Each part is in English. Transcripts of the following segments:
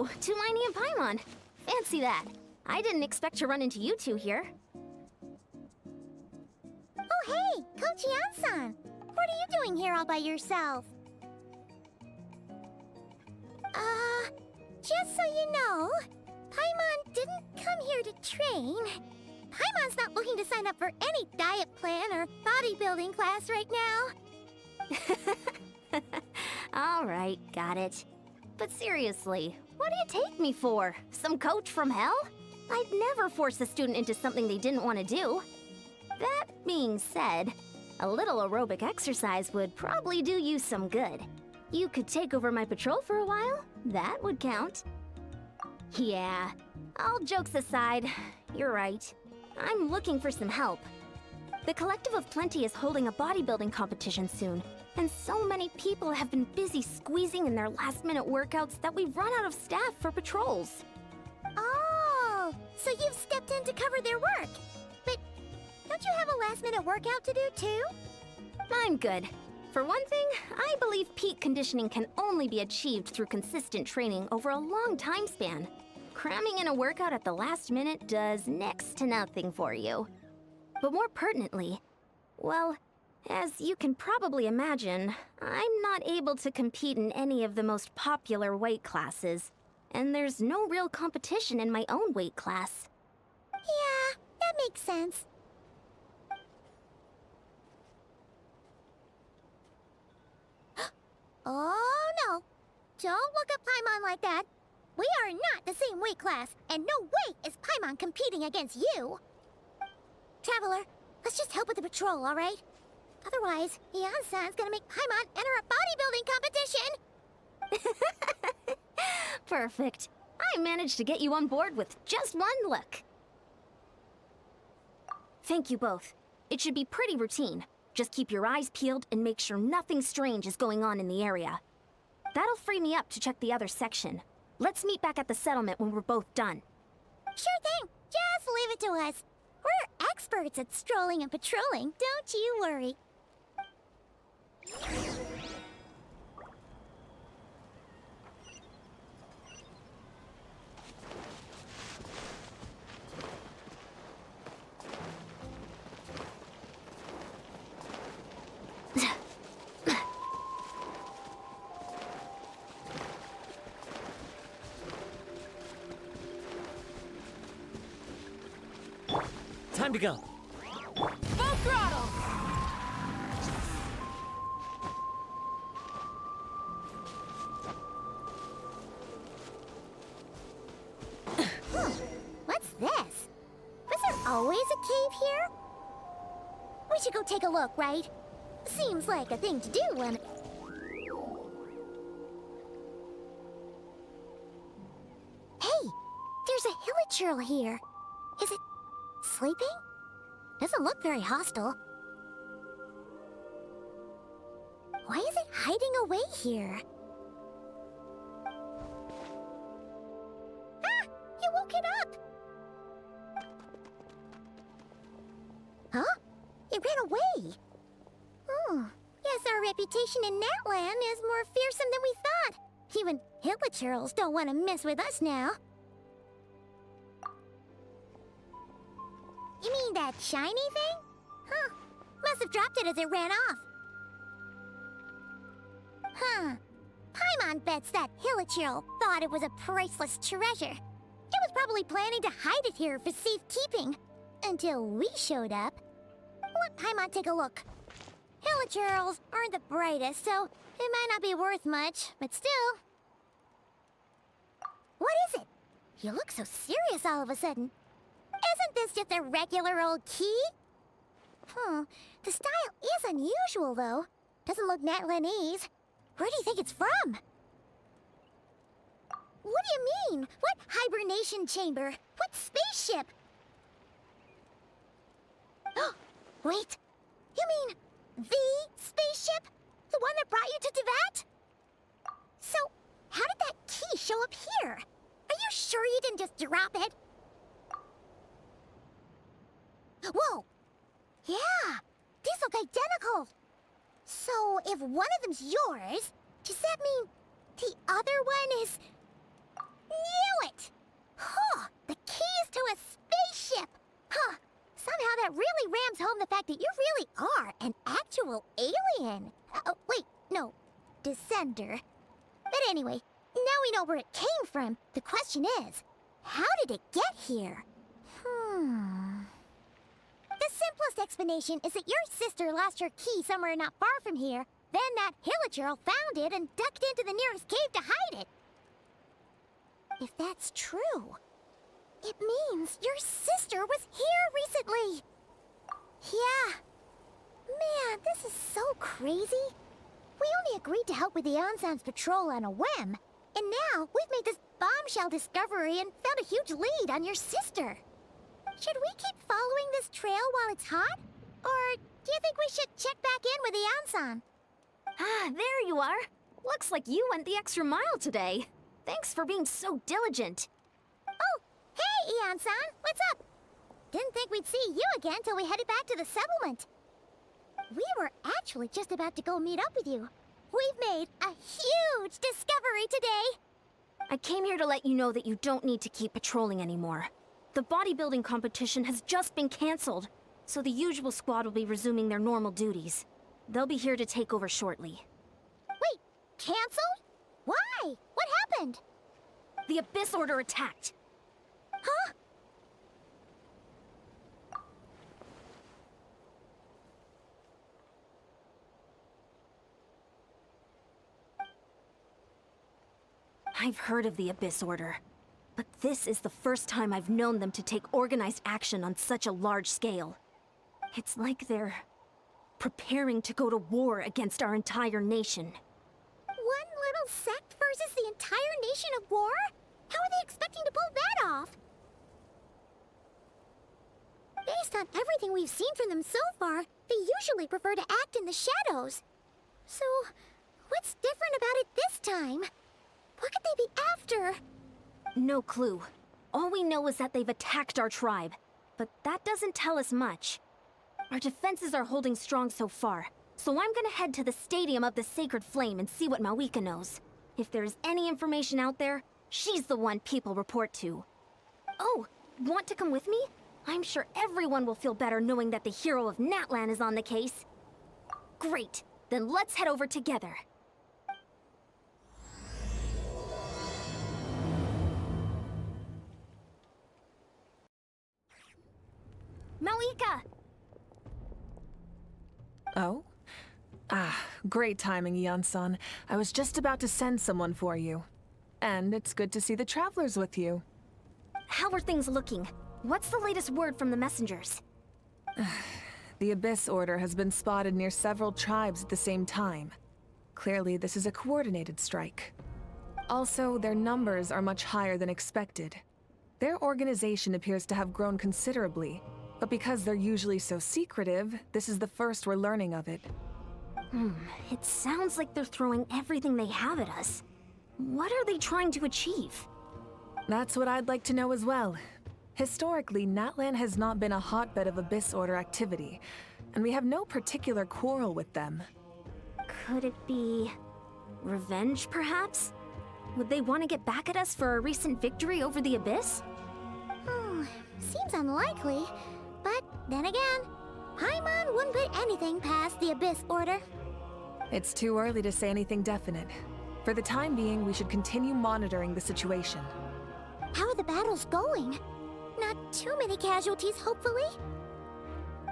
Oh, Tulini and Paimon. Fancy that. I didn't expect to run into you two here. Oh, hey, Coach Yan-san. What are you doing here all by yourself? Just so you know, Paimon didn't come here to train. Paimon's not looking to sign up for any diet plan or bodybuilding class right now. All right, got it. But seriously, what do you take me for? Some coach from hell? I'd never force a student into something they didn't want to do. That being said, a little aerobic exercise would probably do you some good. You could take over my patrol for a while. That would count. Yeah, all jokes aside, you're right. I'm looking for some help. The Collective of Plenty is holding a bodybuilding competition soon, and so many people have been busy squeezing in their last-minute workouts that we've run out of staff for patrols. Oh, so you've stepped in to cover their work. But don't you have a last-minute workout to do too? I'm good. For one thing, I believe peak conditioning can only be achieved through consistent training over a long time span. Cramming in a workout at the last minute does next to nothing for you. But more pertinently, well, as you can probably imagine, I'm not able to compete in any of the most popular weight classes, and there's no real competition in my own weight class. Yeah, that makes sense. Oh no! Don't look at Paimon like that. We are not the same weight class, and no way is Paimon competing against you. Traveler, let's just help with the patrol, all right? Otherwise, Yan-san's gonna make Paimon enter a bodybuilding competition. Perfect. I managed to get you on board with just one look. Thank you both. It should be pretty routine. Just keep your eyes peeled and make sure nothing strange is going on in the area. That'll free me up to check the other section. Let's meet back at the settlement when we're both done. Sure thing. Just leave it to us. We're experts at strolling and patrolling, don't you worry. Time to go. Full throttle! What's this? Was there always a cave here? We should go take a look, right? Seems like a thing to do when... Hey! There's a hilichurl here. Is it sleeping? Doesn't look very hostile. Why is it hiding away here? Ah! You woke it up! Huh? It ran away. Oh, guess our reputation in Natland is more fearsome than we thought. Even hilichurls don't want to mess with us now. You mean that shiny thing? Huh. Must have dropped it as it ran off. Huh. Paimon bets that hilichurl thought it was a priceless treasure. It was probably planning to hide it here for safekeeping. Until we showed up. Let Paimon take a look. Hilichurls aren't the brightest, so it might not be worth much, but still. What is it? You look so serious all of a sudden. Isn't this just a regular old key? The style is unusual, though. Doesn't look Natlanese. Where do you think it's from? What do you mean? What hibernation chamber? What spaceship? Wait, you mean the spaceship? The one that brought you to Teyvat? So, how did that key show up here? Are you sure you didn't just drop it? Whoa! Yeah! These look identical! So, if one of them's yours, does that mean the other one is... Knew it! Huh, the keys to a spaceship! Huh, somehow that really rams home the fact that you really are an actual alien. Wait, no, descender. But anyway, now we know where it came from. The question is, how did it get here? The simplest explanation is that your sister lost her key somewhere not far from here. Then that Hilichurl found it and ducked into the nearest cave to hide it. If that's true, it means your sister was here recently. Yeah. Man, this is so crazy. We only agreed to help with the Ansan's patrol on a whim, and now we've made this bombshell discovery and found a huge lead on your sister. Should we keep following this trail while it's hot? Or do you think we should check back in with the Ansan? Ah, there you are. Looks like you went the extra mile today. Thanks for being so diligent. Oh, hey, Ian-san, what's up? Didn't think we'd see you again till we headed back to the settlement. We were actually just about to go meet up with you. We've made a huge discovery today. I came here to let you know that you don't need to keep patrolling anymore. The bodybuilding competition has just been canceled, so the usual squad will be resuming their normal duties. They'll be here to take over shortly. Wait, canceled? Why? What happened? The Abyss Order attacked. Huh? I've heard of the Abyss Order, but this is the first time I've known them to take organized action on such a large scale. It's like they're preparing to go to war against our entire nation. One little sect versus the entire nation of war? How are they expecting to pull that off? Based on everything we've seen from them so far, they usually prefer to act in the shadows. So, what's different about it this time? What could they be after? No clue. All we know is that they've attacked our tribe, but that doesn't tell us much. Our defenses are holding strong so far, so I'm gonna head to the Stadium of the Sacred Flame and see what Mawika knows. If there's any information out there, she's the one people report to. Oh, want to come with me? I'm sure everyone will feel better knowing that the hero of Natlan is on the case. Great, then let's head over together. Mawika! Oh? Ah, great timing, Ian-san. I was just about to send someone for you. And it's good to see the travelers with you. How are things looking? What's the latest word from the messengers? The Abyss Order has been spotted near several tribes at the same time. Clearly, this is a coordinated strike. Also, their numbers are much higher than expected. Their organization appears to have grown considerably, but because they're usually so secretive, this is the first we're learning of it. It sounds like they're throwing everything they have at us. What are they trying to achieve? That's what I'd like to know as well. Historically, Natlan has not been a hotbed of Abyss Order activity, and we have no particular quarrel with them. Could it be revenge, perhaps? Would they want to get back at us for a recent victory over the Abyss? Seems unlikely. But then again, Paimon wouldn't put anything past the Abyss Order. It's too early to say anything definite. For the time being, we should continue monitoring the situation. How are the battles going? Not too many casualties, hopefully?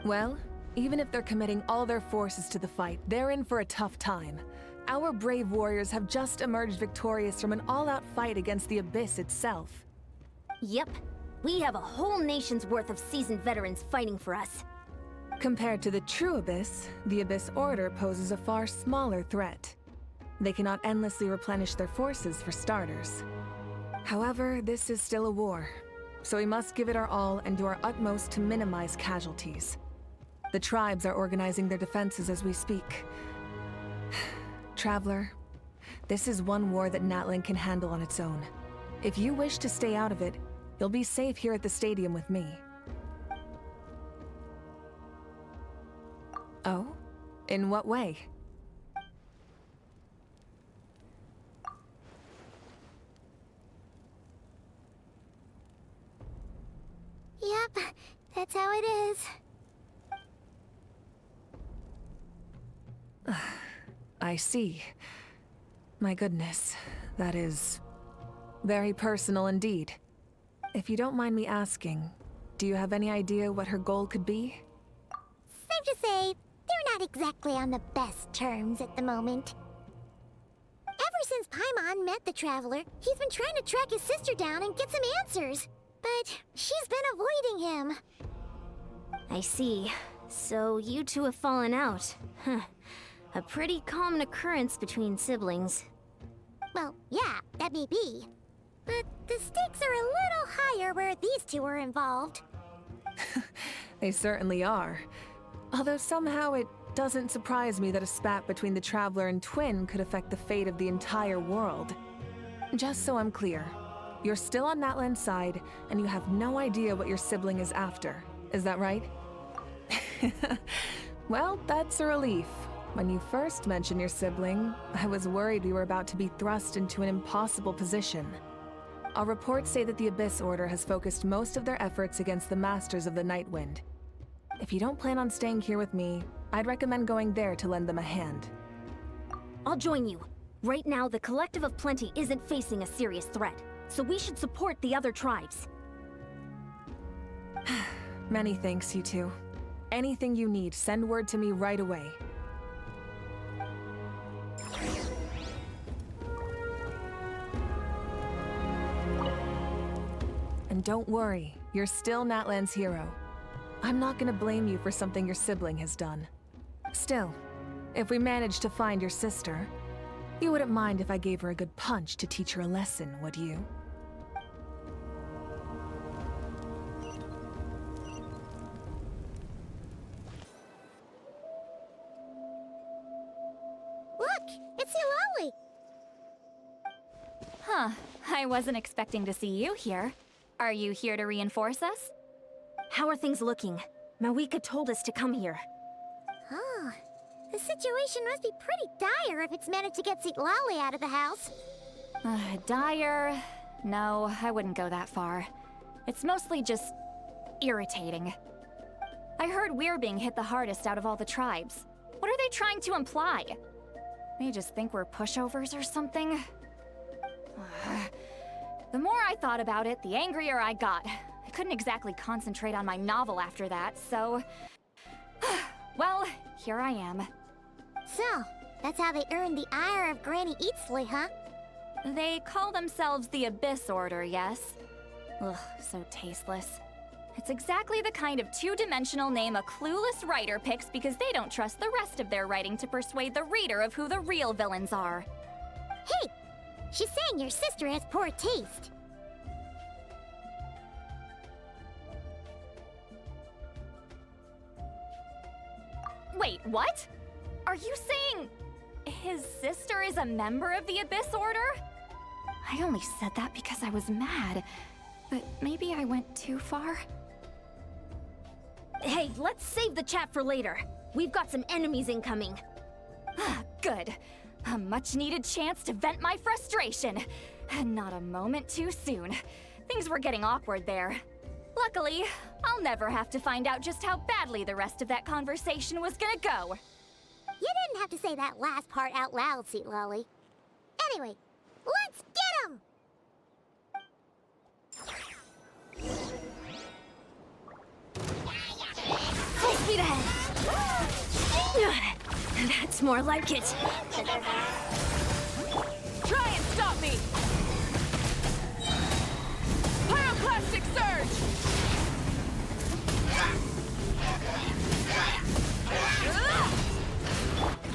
Well, even if they're committing all their forces to the fight, they're in for a tough time. Our brave warriors have just emerged victorious from an all-out fight against the Abyss itself. Yep. We have a whole nation's worth of seasoned veterans fighting for us. Compared to the true Abyss, the Abyss Order poses a far smaller threat. They cannot endlessly replenish their forces for starters. However, this is still a war, so we must give it our all and do our utmost to minimize casualties. The tribes are organizing their defenses as we speak. Traveler, this is one war that Natlan can handle on its own. If you wish to stay out of it, you'll be safe here at the stadium with me. Oh? In what way? that's how it is. I see. My goodness, that is very personal indeed. If you don't mind me asking, do you have any idea what her goal could be? Safe to say, they're not exactly on the best terms at the moment. Ever since Paimon met the Traveler, he's been trying to track his sister down and get some answers. But she's been avoiding him. I see. So you two have fallen out. Huh. A pretty common occurrence between siblings. Well, yeah, that may be. But the stakes are a little higher where these two are involved. They certainly are. Although somehow it doesn't surprise me that a spat between the Traveler and Twin could affect the fate of the entire world. Just so I'm clear, you're still on Natlan's side, and you have no idea what your sibling is after. Is that right? Well, that's a relief. When you first mentioned your sibling, I was worried we were about to be thrust into an impossible position. Our reports say that the Abyss Order has focused most of their efforts against the Masters of the Nightwind. If you don't plan on staying here with me, I'd recommend going there to lend them a hand. I'll join you. Right now, the Collective of Plenty isn't facing a serious threat, so we should support the other tribes. Many thanks, you two. Anything you need, send word to me right away. And don't worry, you're still Natlan's hero. I'm not gonna blame you for something your sibling has done. Still, if we manage to find your sister, you wouldn't mind if I gave her a good punch to teach her a lesson, would you? Look, it's Hilali! Huh. I wasn't expecting to see you here. Are you here to reinforce us? How are things looking? Mawika told us to come here. Oh, the situation must be pretty dire if it's managed to get Lali out of the house. Dire? No, I wouldn't go that far. It's mostly just irritating. I heard we're being hit the hardest out of all the tribes. What are they trying to imply? They just think we're pushovers or something? The more I thought about it, the angrier I got. I couldn't exactly concentrate on my novel after that, so... well, here I am. So, that's how they earned the ire of Granny Eatsley, huh? They call themselves the Abyss Order, yes? Ugh, so tasteless. It's exactly the kind of two-dimensional name a clueless writer picks because they don't trust the rest of their writing to persuade the reader of who the real villains are. Hey! She's saying your sister has poor taste. Wait, what? Are you saying his sister is a member of the Abyss Order? I only said that because I was mad, but maybe I went too far. Hey, let's save the chat for later. We've got some enemies incoming. Good. A much-needed chance to vent my frustration. Not a moment too soon. Things were getting awkward there. Luckily, I'll never have to find out just how badly the rest of that conversation was gonna go. You didn't have to say that last part out loud, Seat Lolly. Anyway, let's get him! Full speed ahead! That's more like it. Try and stop me! Pyroclastic surge!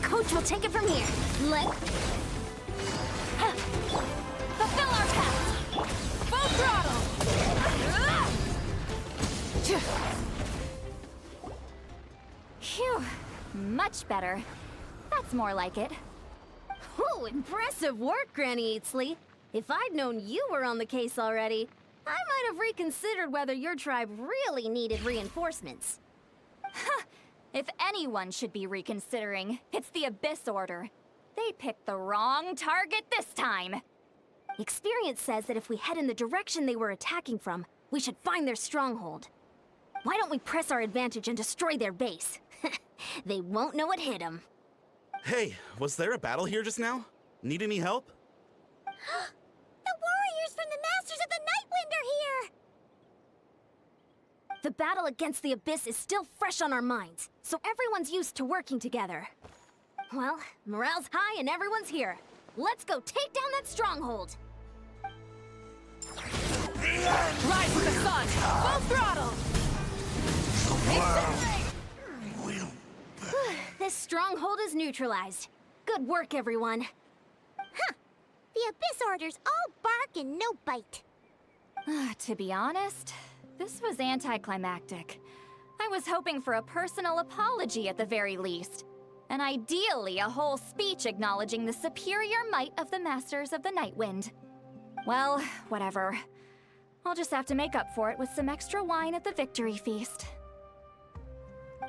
Coach will take it from here. Fulfill our pact! Full throttle! Phew, much better. That's more like it. Oh, impressive work, Granny Eatsley. If I'd known you were on the case already, I might have reconsidered whether your tribe really needed reinforcements. If anyone should be reconsidering, it's the Abyss Order. They picked the wrong target this time. Experience says that if we head in the direction they were attacking from, we should find their stronghold. Why don't we press our advantage and destroy their base? They won't know what hit them. Hey, was there a battle here just now? Need any help? The warriors from the Masters of the Nightwind are here! The battle against the Abyss is still fresh on our minds, so everyone's used to working together. Well, morale's high and everyone's here. Let's go take down that stronghold! Rise with the sun! Full throttle! This stronghold is neutralized. Good work, everyone. Huh. The Abyss Orders all bark and no bite. To be honest, this was anticlimactic. I was hoping for a personal apology at the very least. And ideally, a whole speech acknowledging the superior might of the Masters of the Nightwind. Well, whatever. I'll just have to make up for it with some extra wine at the victory feast.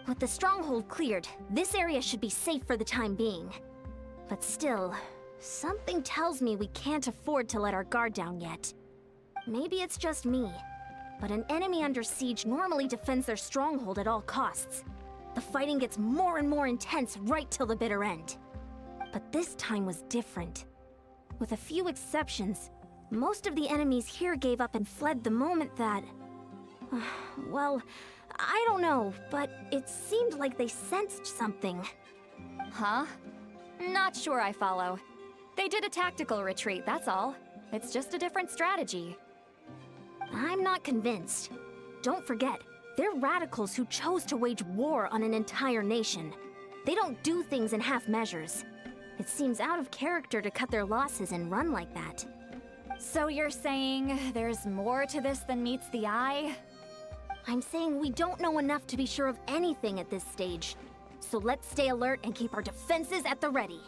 With the stronghold cleared, this area should be safe for the time being. But still, something tells me we can't afford to let our guard down yet. Maybe it's just me, but an enemy under siege normally defends their stronghold at all costs. The fighting gets more and more intense right till the bitter end. But this time was different. With a few exceptions, most of the enemies here gave up and fled the moment that... well, I don't know, but it seemed like they sensed something. Huh? Not sure I follow. They did a tactical retreat, that's all. It's just a different strategy. I'm not convinced. Don't forget, they're radicals who chose to wage war on an entire nation. They don't do things in half measures. It seems out of character to cut their losses and run like that. So you're saying there's more to this than meets the eye? I'm saying we don't know enough to be sure of anything at this stage. So let's stay alert and keep our defenses at the ready.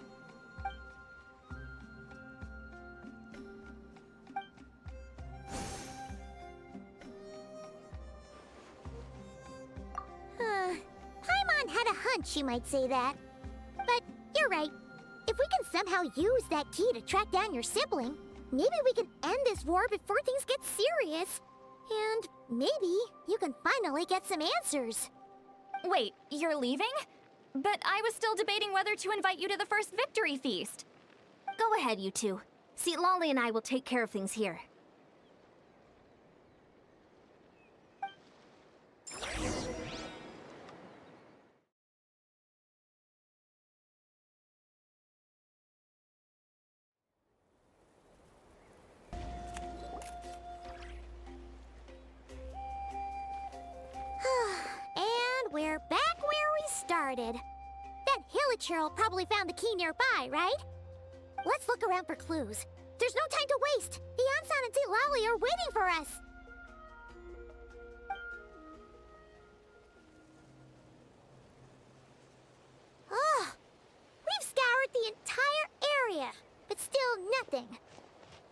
Paimon had a hunch you might say that. But you're right. If we can somehow use that key to track down your sibling, maybe we can end this war before things get serious. And maybe you can finally get some answers. Wait, you're leaving? But I was still debating whether to invite you to the first victory feast. Go ahead, you two. See, Lolly and I will take care of things here. And we're back where we started. That Hilichurl probably found the key nearby, right? Let's look around for clues. There's no time to waste. The Ansan and Lolly are waiting for us. Oh, we've scoured the entire area, but still nothing.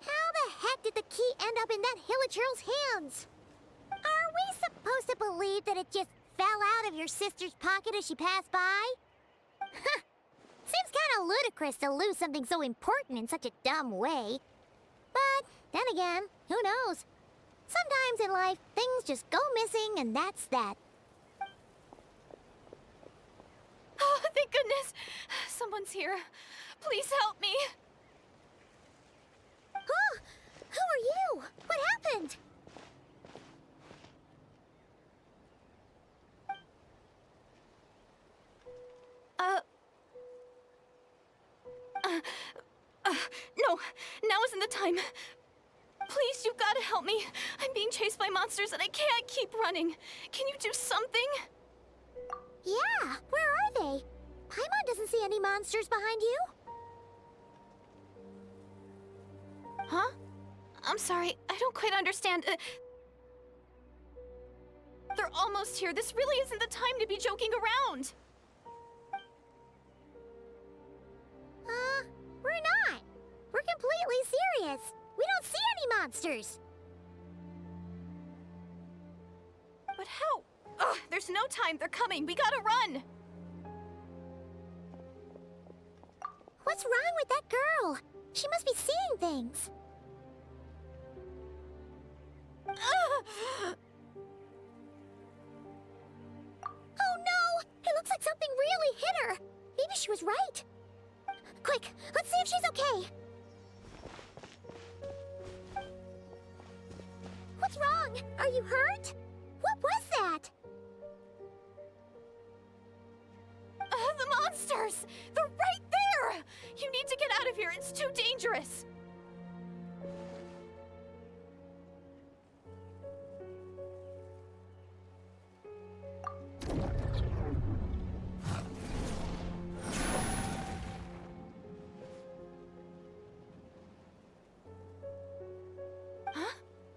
How the heck did the key end up in that Hilichurl's hands? Are we supposed to believe that it just fell out of your sister's pocket as she passed by? Seems kind of ludicrous to lose something so important in such a dumb way. But then again, who knows? Sometimes in life, things just go missing and that's that. Oh, thank goodness! Someone's here. Please help me! Oh, who are you? What happened? No, now isn't the time. Please, you've got to help me. I'm being chased by monsters and I can't keep running. Can you do something? Yeah, where are they? Paimon doesn't see any monsters behind you. Huh? I'm sorry, I don't quite understand. They're almost here. This really isn't the time to be joking around. We're not. We're completely serious. We don't see any monsters. But how? Ugh, there's no time. They're coming. We gotta run. What's wrong with that girl? She must be seeing things. was right. Quick, let's see if she's okay. What's wrong? Are you hurt? What was that? The monsters! They're right there! You need to get out of here. It's too dangerous. Huh?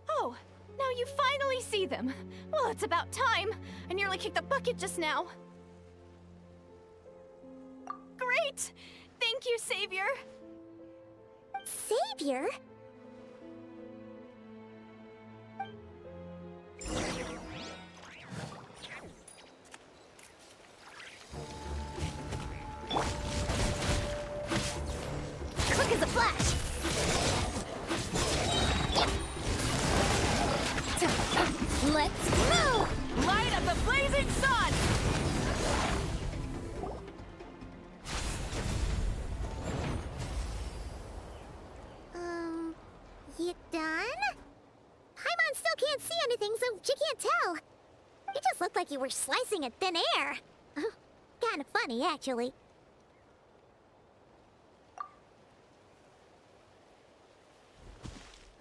Oh, now you finally see them. Well, it's about time. I nearly kicked the bucket just now. Great! Thank you, Savior! Savior? Quick as a flash! Let's move! Light up the blazing sun! You done? Paimon still can't see anything, so she can't tell. It just looked like you were slicing at thin air. Kind of funny, actually.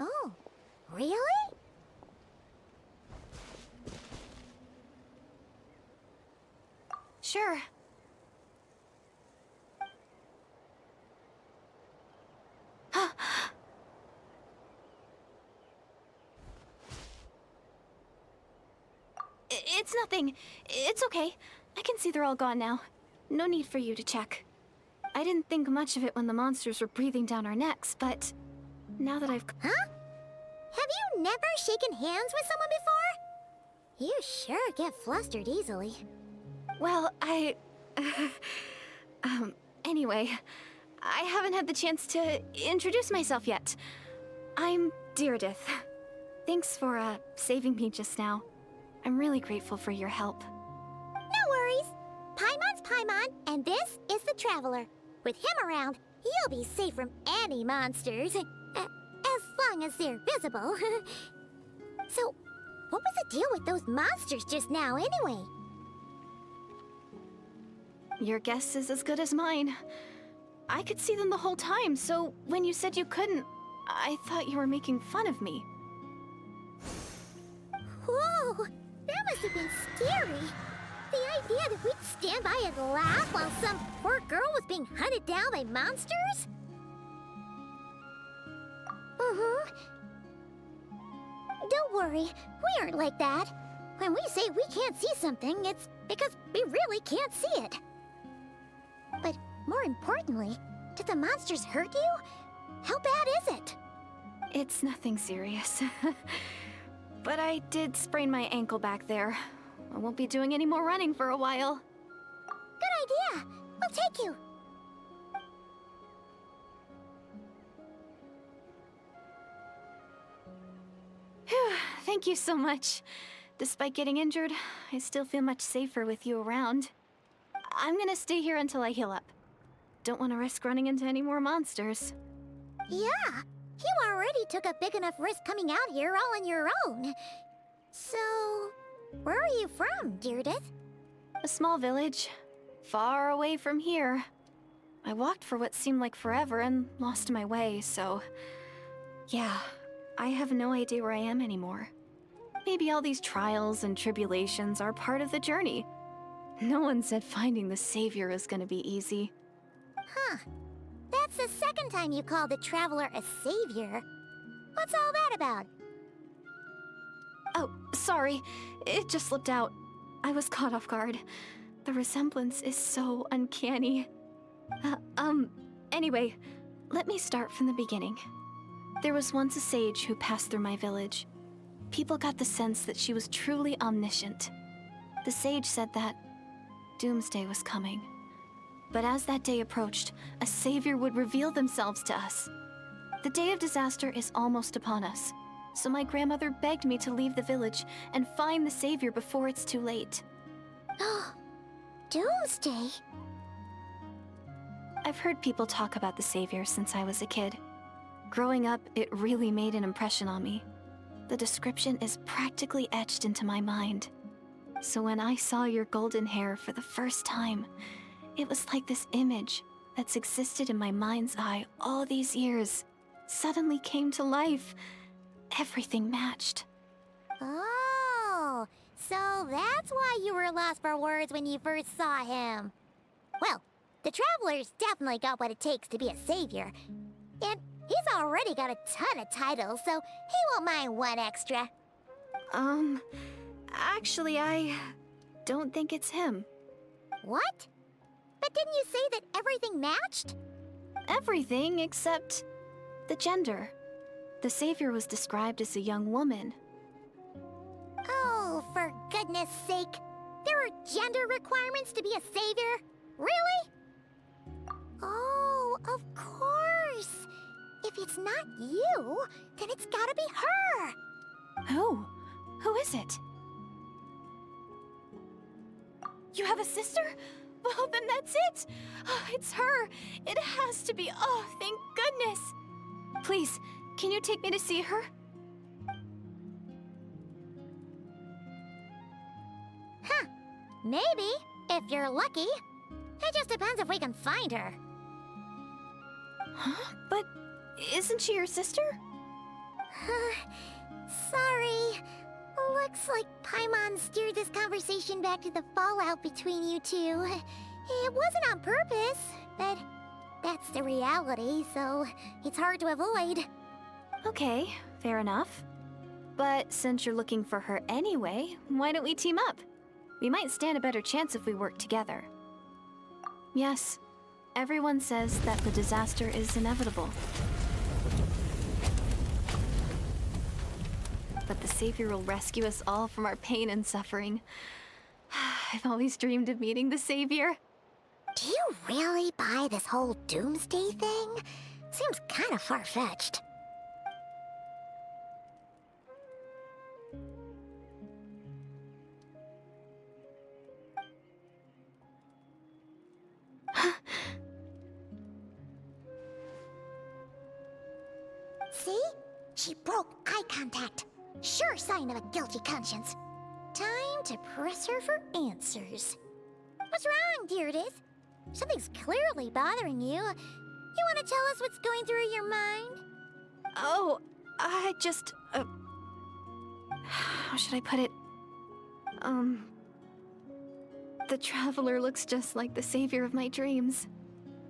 Oh, really? Sure. It's nothing. It's okay. I can see they're all gone now. No need for you to check. I didn't think much of it when the monsters were breathing down our necks, but now that I've... Huh? Have you never shaken hands with someone before? You sure get flustered easily. Well, anyway, I haven't had the chance to introduce myself yet. I'm Deirdith. Thanks for, saving me just now. I'm really grateful for your help. No worries. Paimon's Paimon, and this is the Traveler. With him around, you'll be safe from any monsters. As long as they're visible. So, what was the deal with those monsters just now, anyway? Your guess is as good as mine. I could see them the whole time, so when you said you couldn't, I thought you were making fun of me. Whoa! That must have been scary. The idea that we'd stand by and laugh while some poor girl was being hunted down by monsters? Don't worry, we aren't like that. When we say we can't see something, it's because we really can't see it. But more importantly, did the monsters hurt you? How bad is it? It's nothing serious. But I did sprain my ankle back there. I won't be doing any more running for a while. Good idea. We'll take you. Phew, thank you so much. Despite getting injured, I still feel much safer with you around. I'm gonna stay here until I heal up. Don't want to risk running into any more monsters. Yeah, you already took a big enough risk coming out here all on your own. So, where are you from, Deirdith? A small village, far away from here. I walked for what seemed like forever and lost my way, so... yeah, I have no idea where I am anymore. Maybe all these trials and tribulations are part of the journey. No one said finding the Savior is gonna be easy. Huh. That's the second time you called the Traveler a savior. What's all that about? Oh, sorry. It just slipped out. I was caught off guard. The resemblance is so uncanny. Anyway, let me start from the beginning. There was once a sage who passed through my village. People got the sense that she was truly omniscient. The sage said that doomsday was coming. But as that day approached, a savior would reveal themselves to us. The day of disaster is almost upon us, so my grandmother begged me to leave the village and find the savior before it's too late. Doomsday? I've heard people talk about the Savior since I was a kid. Growing up, it really made an impression on me. The description is practically etched into my mind. So when I saw your golden hair for the first time, it was like this image that's existed in my mind's eye all these years suddenly came to life. Everything matched. Oh, so that's why you were lost for words when you first saw him. Well, the Traveler's definitely got what it takes to be a savior. And he's already got a ton of titles, so he won't mind one extra. Actually, I don't think it's him. What? But didn't you say that everything matched? Everything except the gender. The Savior was described as a young woman. Oh, for goodness sake. There are gender requirements to be a savior? Really? Oh, of course. If it's not you, then it's gotta be her. Who? Who is it? You have a sister? Well, then that's it. Oh, it's her. It has to be. Oh, thank goodness. Please, can you take me to see her? Huh. Maybe, if you're lucky. It just depends if we can find her. Huh? But isn't she your sister? Sorry. Looks like Paimon steered this conversation back to the fallout between you two. It wasn't on purpose, but that's the reality, so it's hard to avoid. Okay, fair enough. But since you're looking for her anyway, why don't we team up? We might stand a better chance if we work together. Yes, everyone says that the disaster is inevitable. But the Savior will rescue us all from our pain and suffering. I've always dreamed of meeting the Savior. Do you really buy this whole doomsday thing? Seems kind of far-fetched. See? She broke eye contact. Sure sign of a guilty conscience. Time to press her for answers. What's wrong, Deirdis? Something's clearly bothering you. You want to tell us what's going through your mind? Oh, I just... how should I put it? The Traveler looks just like the Savior of my dreams.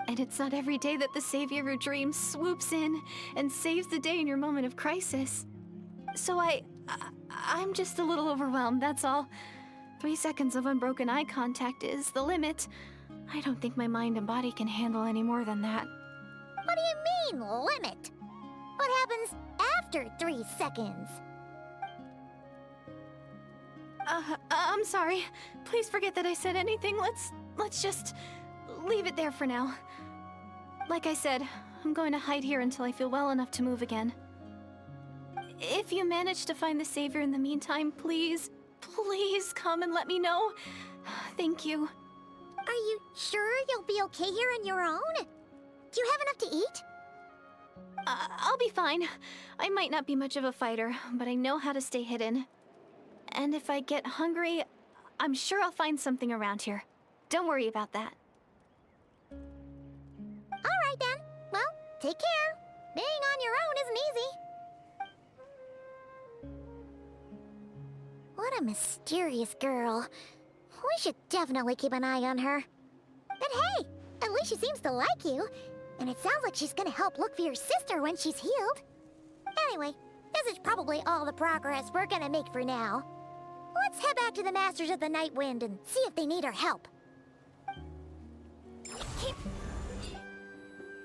And it's not every day that the Savior of your dreams swoops in and saves the day in your moment of crisis. So I'm just a little overwhelmed, that's all. 3 seconds of unbroken eye contact is the limit. I don't think my mind and body can handle any more than that. What do you mean, limit? What happens after 3 seconds? I'm sorry. Please forget that I said anything. Let's just leave it there for now. Like I said, I'm going to hide here until I feel well enough to move again. If you manage to find the Savior in the meantime, please come and let me know. Thank you. Are you sure you'll be okay here on your own? Do you have enough to eat? I'll be fine. I might not be much of a fighter, but I know how to stay hidden. And if I get hungry, I'm sure I'll find something around here. Don't worry about that. All right then. Well, take care. Being on your own isn't easy. What a mysterious girl. We should definitely keep an eye on her. But hey, at least she seems to like you. And it sounds like she's gonna help look for your sister when she's healed. Anyway, this is probably all the progress we're gonna make for now. Let's head back to the Masters of the Night Wind and see if they need our help.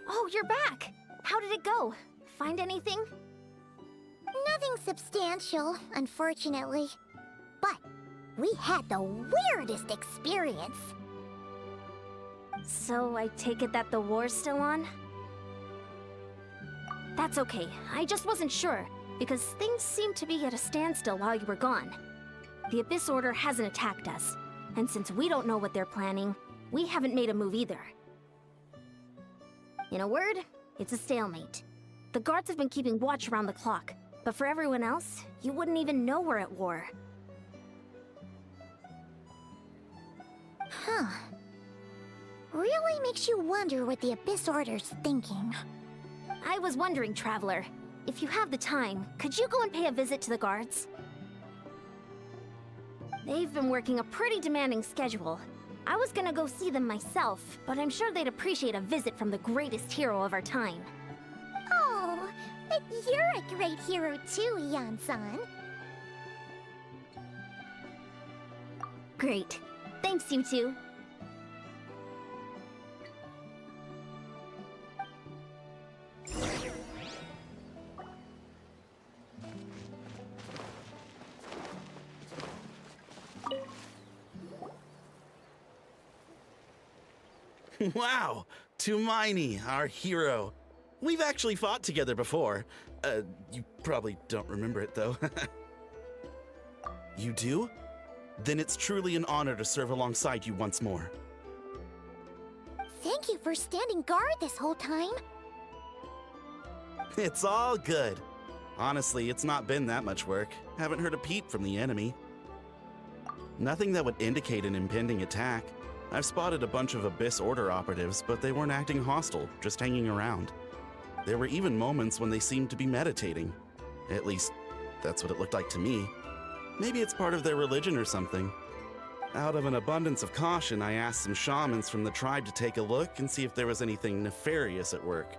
Oh, you're back! How did it go? Find anything? Nothing substantial, unfortunately. But we had the weirdest experience. So I take it that the war's still on? That's okay. I just wasn't sure, because things seemed to be at a standstill while you were gone. The Abyss Order hasn't attacked us, and since we don't know what they're planning, we haven't made a move either. In a word, it's a stalemate. The guards have been keeping watch around the clock, but for everyone else, you wouldn't even know we're at war. Huh. Really makes you wonder what the Abyss Order's thinking. I was wondering, Traveler, if you have the time, could you go and pay a visit to the guards? They've been working a pretty demanding schedule. I was gonna go see them myself, but I'm sure they'd appreciate a visit from the greatest hero of our time. Oh, but you're a great hero too, Yan-san. Great. Thanks, you two. Wow, Tumaini, our hero. We've actually fought together before. You probably don't remember it, though. You do? Then it's truly an honor to serve alongside you once more. Thank you for standing guard this whole time. It's all good. Honestly, it's not been that much work. Haven't heard a peep from the enemy. Nothing that would indicate an impending attack. I've spotted a bunch of Abyss Order operatives, but they weren't acting hostile, just hanging around. There were even moments when they seemed to be meditating. At least, that's what it looked like to me. Maybe it's part of their religion or something. Out of an abundance of caution, I asked some shamans from the tribe to take a look and see if there was anything nefarious at work.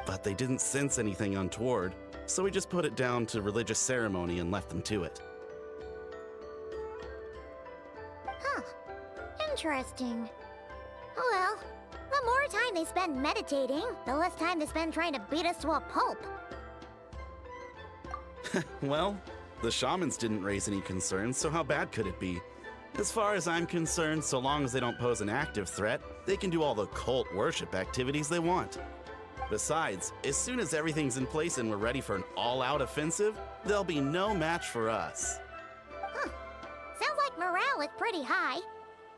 But they didn't sense anything untoward, so we just put it down to religious ceremony and left them to it. Huh. Interesting. Oh well, the more time they spend meditating, the less time they spend trying to beat us to a pulp. Well, the shamans didn't raise any concerns, so how bad could it be? As far as I'm concerned, so long as they don't pose an active threat, they can do all the cult worship activities they want. Besides, as soon as everything's in place and we're ready for an all-out offensive, there'll be no match for us. Huh. Sounds like morale is pretty high.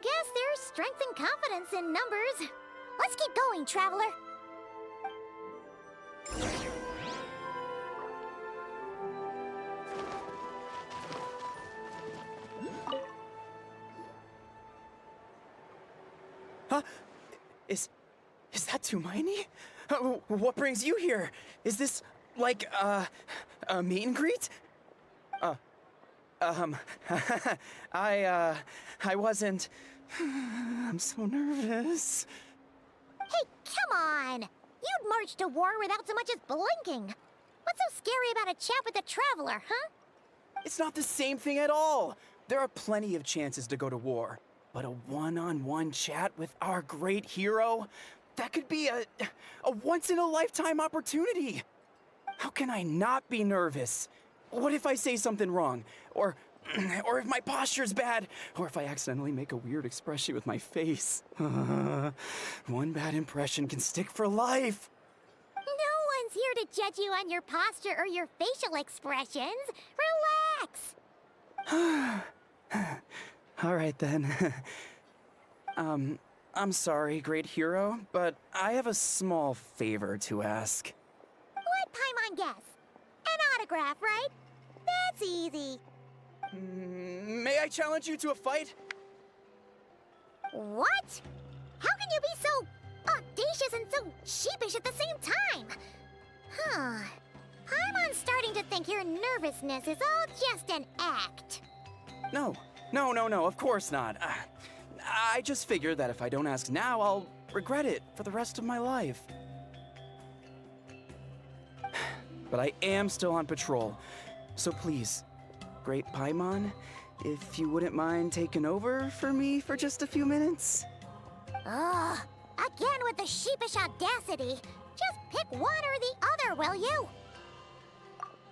Guess there's strength and confidence in numbers. Let's keep going, Traveler. Huh? Is that Tumaini? What brings you here? Is this, like, a meet and greet? I wasn't... I'm so nervous. Hey, come on! You'd march to war without so much as blinking. What's so scary about a chat with a Traveler, huh? It's not the same thing at all. There are plenty of chances to go to war. But a one-on-one chat with our great hero? That could be a once-in-a-lifetime opportunity. How can I not be nervous? What if I say something wrong? Or if my posture's bad? Or if I accidentally make a weird expression with my face? One bad impression can stick for life. No one's here to judge you on your posture or your facial expressions. Relax! All right, then. I'm sorry, great hero, but I have a small favor to ask. What Paimon guess? An autograph, right? That's easy. May I challenge you to a fight? What? How can you be so audacious and so sheepish at the same time? Huh. Paimon's starting to think your nervousness is all just an act. No, of course not. I just figured that if I don't ask now, I'll regret it for the rest of my life. But I am still on patrol, so please, Great Paimon, if you wouldn't mind taking over for me for just a few minutes? Ugh, again with the sheepish audacity. Just pick one or the other, will you?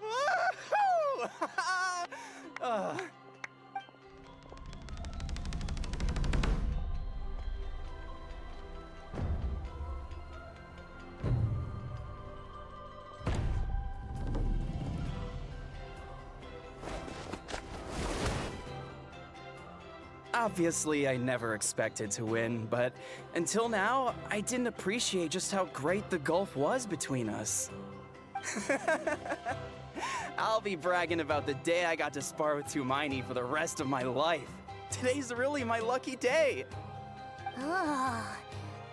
Woohoo! Obviously, I never expected to win, but until now, I didn't appreciate just how great the gulf was between us. I'll be bragging about the day I got to spar with Hermione for the rest of my life. Today's really my lucky day. Ugh.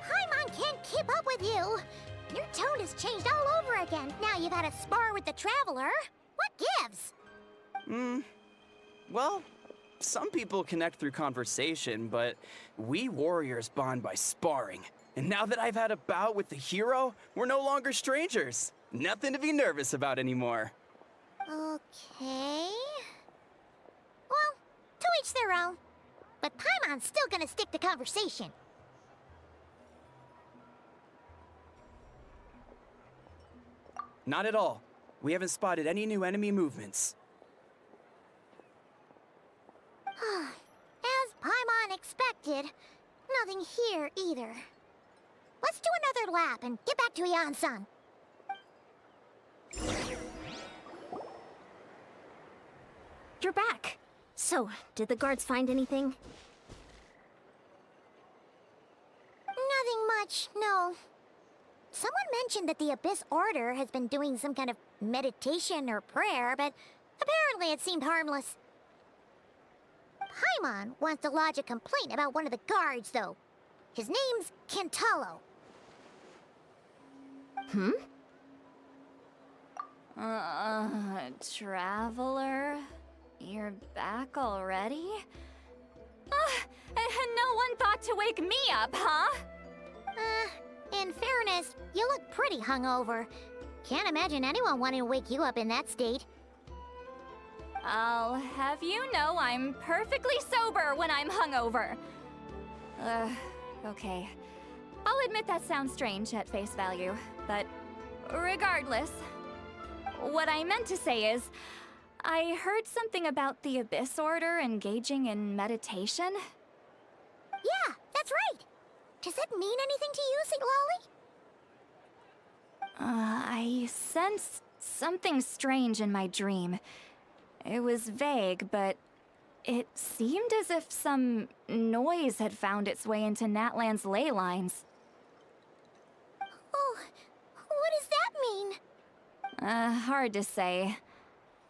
Paimon can't keep up with you. Your tone has changed all over again. Now you've had a spar with the Traveler. What gives? Well, some people connect through conversation, but we warriors bond by sparring. And now that I've had a bout with the hero, we're no longer strangers. Nothing to be nervous about anymore. Okay. Well, to each their own. But Paimon's still gonna stick to conversation. Not at all. We haven't spotted any new enemy movements. As Paimon expected, nothing here either. Let's do another lap and get back to Yan-san. You're back. So, did the guards find anything? Nothing much, no. Someone mentioned that the Abyss Order has been doing some kind of meditation or prayer, but apparently it seemed harmless. Paimon wants to lodge a complaint about one of the guards, though. His name's Kentalo. Traveler? You're back already? And no one thought to wake me up, huh? In fairness, you look pretty hungover. Can't imagine anyone wanting to wake you up in that state. I'll have you know I'm perfectly sober when I'm hungover. Okay. I'll admit that sounds strange at face value, but regardless, what I meant to say is, I heard something about the Abyss Order engaging in meditation. Yeah, that's right. Does that mean anything to you, St. Lolly? I sensed something strange in my dream. It was vague, but it seemed as if some noise had found its way into Natlan's ley lines. Oh, what does that mean? Hard to say.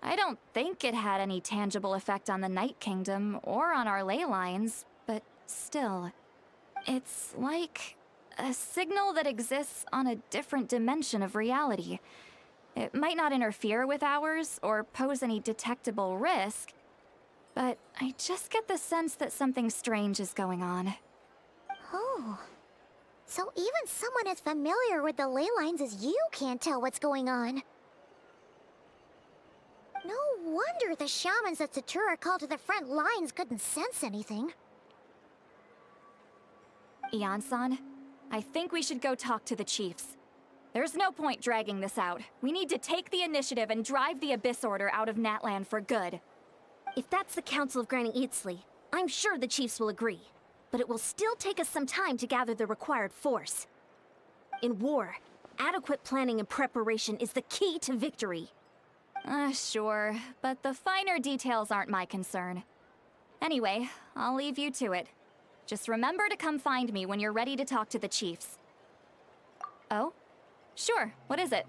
I don't think it had any tangible effect on the Night Kingdom or on our ley lines, but still. It's like a signal that exists on a different dimension of reality. It might not interfere with ours or pose any detectable risk, but I just get the sense that something strange is going on. Oh. So even someone as familiar with the ley lines as you can't tell what's going on. No wonder the shamans that Satura called to the front lines couldn't sense anything. Yan-san, I think we should go talk to the chiefs. There's no point dragging this out. We need to take the initiative and drive the Abyss Order out of Natlan for good. If that's the Council of Granny Eatsley, I'm sure the chiefs will agree. But it will still take us some time to gather the required force. In war, adequate planning and preparation is the key to victory. Sure, but the finer details aren't my concern. Anyway, I'll leave you to it. Just remember to come find me when you're ready to talk to the chiefs. Oh? Sure, what is it?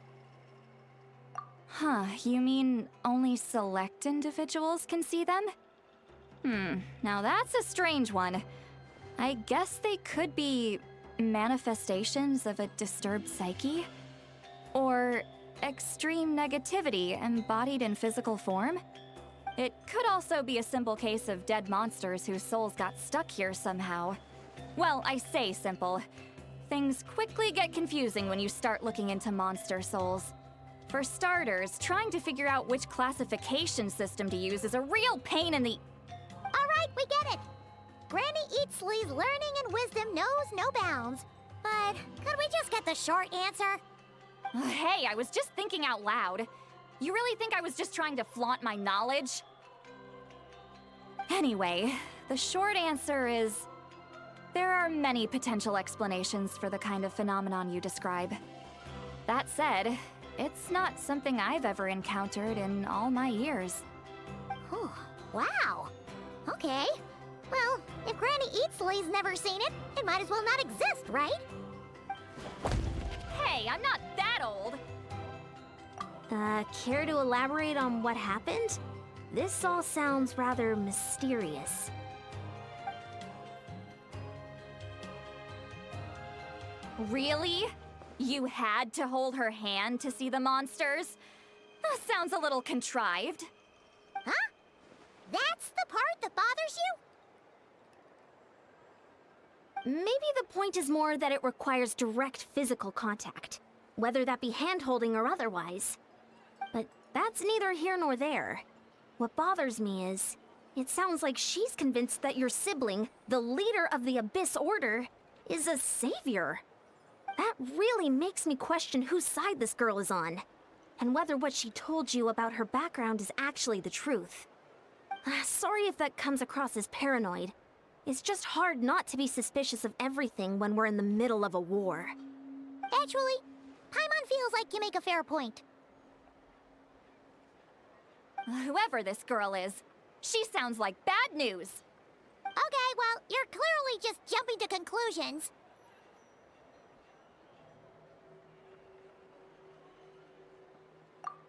Huh, you mean only select individuals can see them? Now that's a strange one. I guess they could be manifestations of a disturbed psyche? Or extreme negativity embodied in physical form? It could also be a simple case of dead monsters whose souls got stuck here somehow. Well, I say simple. Things quickly get confusing when you start looking into monster souls. For starters, trying to figure out which classification system to use is a real pain in the... Alright, we get it! Granny Eatsley's learning and wisdom knows no bounds. But could we just get the short answer? Hey, I was just thinking out loud. You really think I was just trying to flaunt my knowledge? Anyway, the short answer is... there are many potential explanations for the kind of phenomenon you describe. That said, it's not something I've ever encountered in all my years. Oh, wow. Okay. Well, if Granny Eatsley's never seen it, it might as well not exist, right? Hey, I'm not that old. Care to elaborate on what happened? This all sounds rather mysterious. Really? You had to hold her hand to see the monsters? That sounds a little contrived. Huh? That's the part that bothers you? Maybe the point is more that it requires direct physical contact, whether that be hand-holding or otherwise. But that's neither here nor there. What bothers me is, it sounds like she's convinced that your sibling, the leader of the Abyss Order, is a savior. That really makes me question whose side this girl is on, and whether what she told you about her background is actually the truth. Sorry if that comes across as paranoid. It's just hard not to be suspicious of everything when we're in the middle of a war. Actually, Paimon feels like you make a fair point. Whoever this girl is, she sounds like bad news. Okay, well, you're clearly just jumping to conclusions.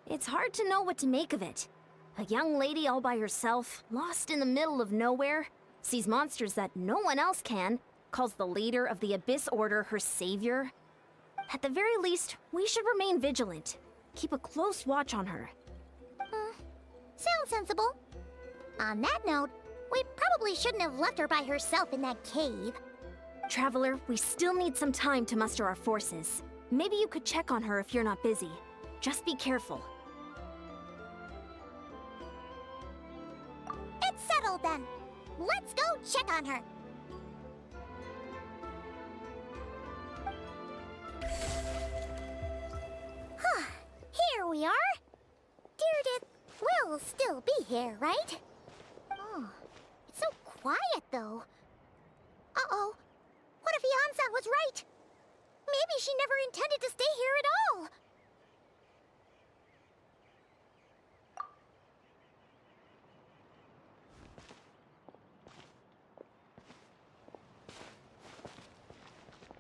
It's hard to know what to make of it. A young lady all by herself, lost in the middle of nowhere, sees monsters that no one else can, calls the leader of the Abyss Order her savior. At the very least, we should remain vigilant. Keep a close watch on her. Sounds sensible. On that note, we probably shouldn't have left her by herself in that cave. Traveler, we still need some time to muster our forces. Maybe you could check on her if you're not busy. Just be careful. It's settled then. Let's go check on her. Here we are. Deirdre will still be here, right? Oh, it's so quiet though. Uh-oh. What if Yansan was right? Maybe she never intended to stay here at all.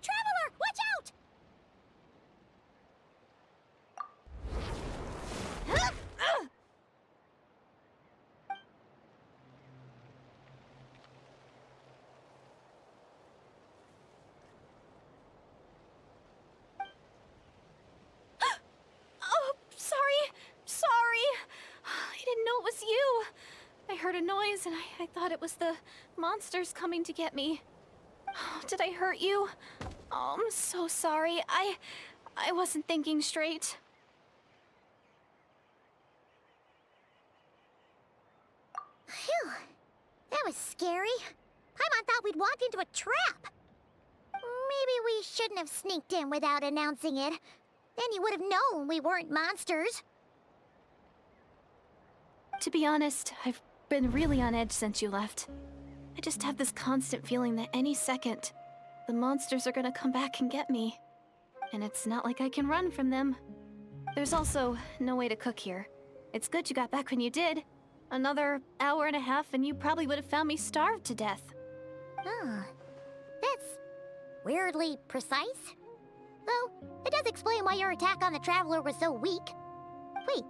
Traveler, watch out! Oh, sorry. I didn't know it was you. I heard a noise and I thought it was the monsters coming to get me. Did I hurt you? Oh, I'm so sorry. I wasn't thinking straight. Phew. That was scary. Paimon thought we'd walked into a trap. Maybe we shouldn't have sneaked in without announcing it. Then you would have known we weren't monsters. To be honest, I've been really on edge since you left. I just have this constant feeling that any second, the monsters are gonna come back and get me. And it's not like I can run from them. There's also no way to cook here. It's good you got back when you did. Another hour and a half and you probably would have found me starved to death. Ah, that's weirdly precise. Though, it does explain why your attack on the Traveler was so weak. Wait,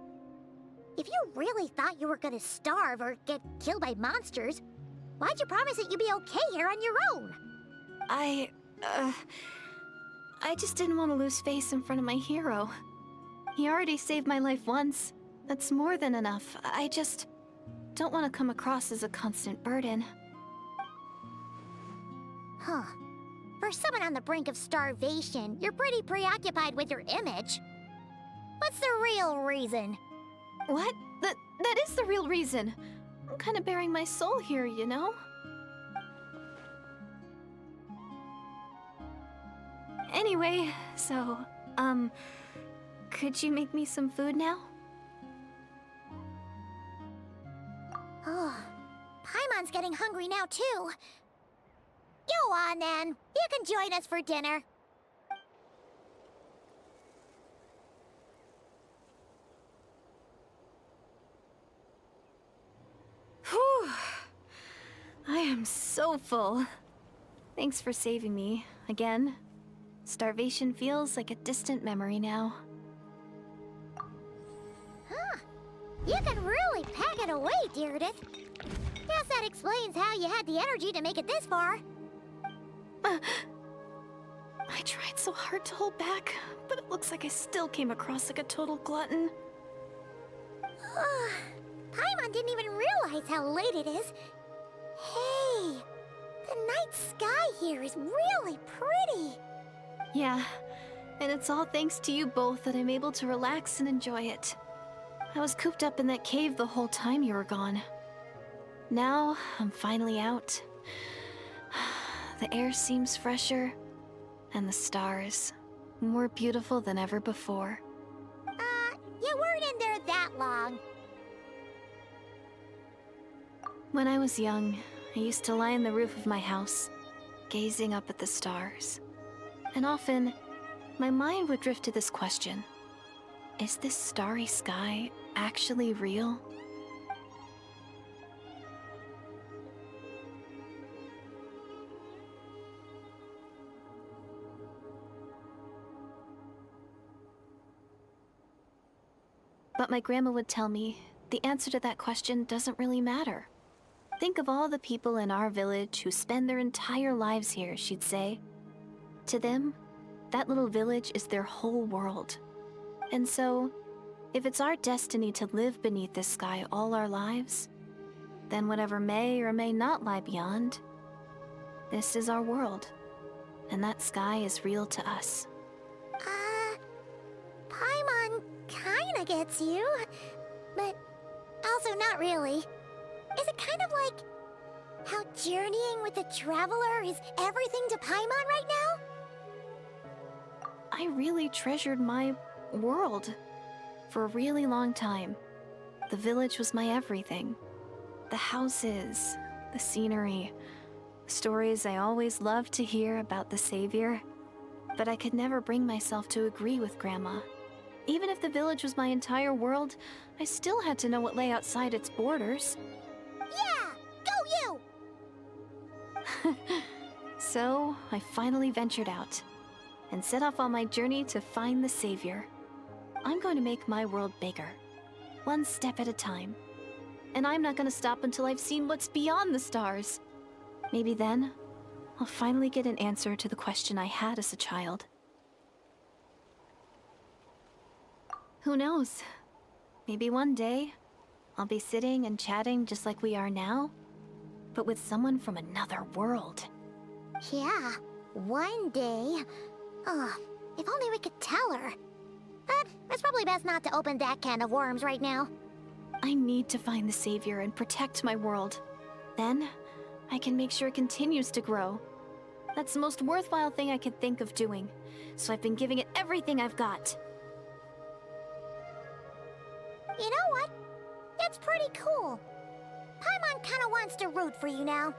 if you really thought you were gonna starve or get killed by monsters, why'd you promise that you'd be okay here on your own? I just didn't want to lose face in front of my hero. He already saved my life once. That's more than enough. I just don't want to come across as a constant burden. Huh. For someone on the brink of starvation, you're pretty preoccupied with your image. What's the real reason? What? That is the real reason. I'm kind of bearing my soul here, you know? Anyway, so, could you make me some food now? Oh, Paimon's getting hungry now, too. Go on, then. You can join us for dinner. Whew. I am I'm so full. Thanks for saving me, again. Starvation feels like a distant memory now. Huh. You can really pack it away, Deirdith. Guess that explains how you had the energy to make it this far. I tried so hard to hold back, but it looks like I still came across like a total glutton. Paimon didn't even realize how late it is. Hey, the night sky here is really pretty. Yeah, and it's all thanks to you both that I'm able to relax and enjoy it. I was cooped up in that cave the whole time you were gone. Now, I'm finally out. The air seems fresher, and the stars more beautiful than ever before. You weren't in there that long. When I was young, I used to lie on the roof of my house, gazing up at the stars. And often, my mind would drift to this question. Is this starry sky actually real? But my grandma would tell me, the answer to that question doesn't really matter. Think of all the people in our village who spend their entire lives here, she'd say. To them, that little village is their whole world. And so, if it's our destiny to live beneath this sky all our lives, then whatever may or may not lie beyond, this is our world. And that sky is real to us. Paimon kinda gets you, but also not really. Is it kind of like how journeying with a traveler is everything to Paimon right now? I really treasured my world for a really long time. The village was my everything. The houses, the scenery, stories I always loved to hear about the Savior. But I could never bring myself to agree with Grandma. Even if the village was my entire world, I still had to know what lay outside its borders. Yeah! Go you! So, I finally ventured out and set off on my journey to find the Savior. I'm going to make my world bigger, one step at a time. And I'm not going to stop until I've seen what's beyond the stars. Maybe then, I'll finally get an answer to the question I had as a child. Who knows? Maybe one day, I'll be sitting and chatting just like we are now, but with someone from another world. Yeah, one day. Oh, if only we could tell her. But it's probably best not to open that can of worms right now. I need to find the Savior and protect my world. Then, I can make sure it continues to grow. That's the most worthwhile thing I could think of doing, so I've been giving it everything I've got. You know what? That's pretty cool. Paimon kinda wants to root for you now.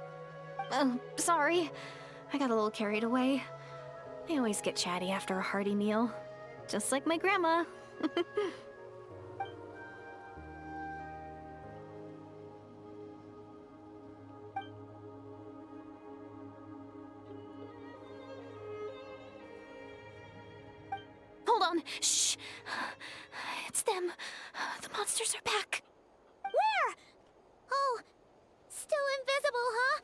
Sorry. I got a little carried away. I always get chatty after a hearty meal. Just like my grandma. Hold on. Shh. It's them. The monsters are back. Where? Oh, still invisible, huh?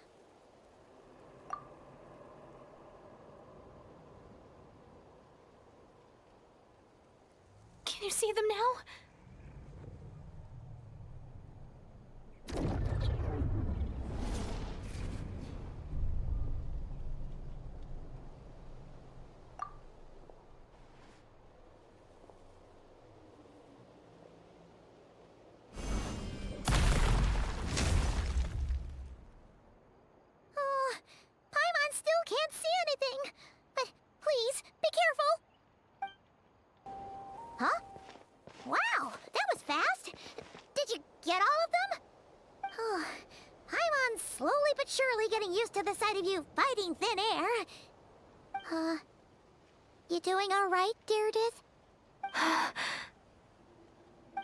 Can you see them now? Oh, Paimon still can't see anything. But please, be careful. Huh? Wow, that was fast. Did you get all of them? Oh, Paimon's slowly but surely getting used to the sight of you fighting thin air. You doing all right, Deirdith?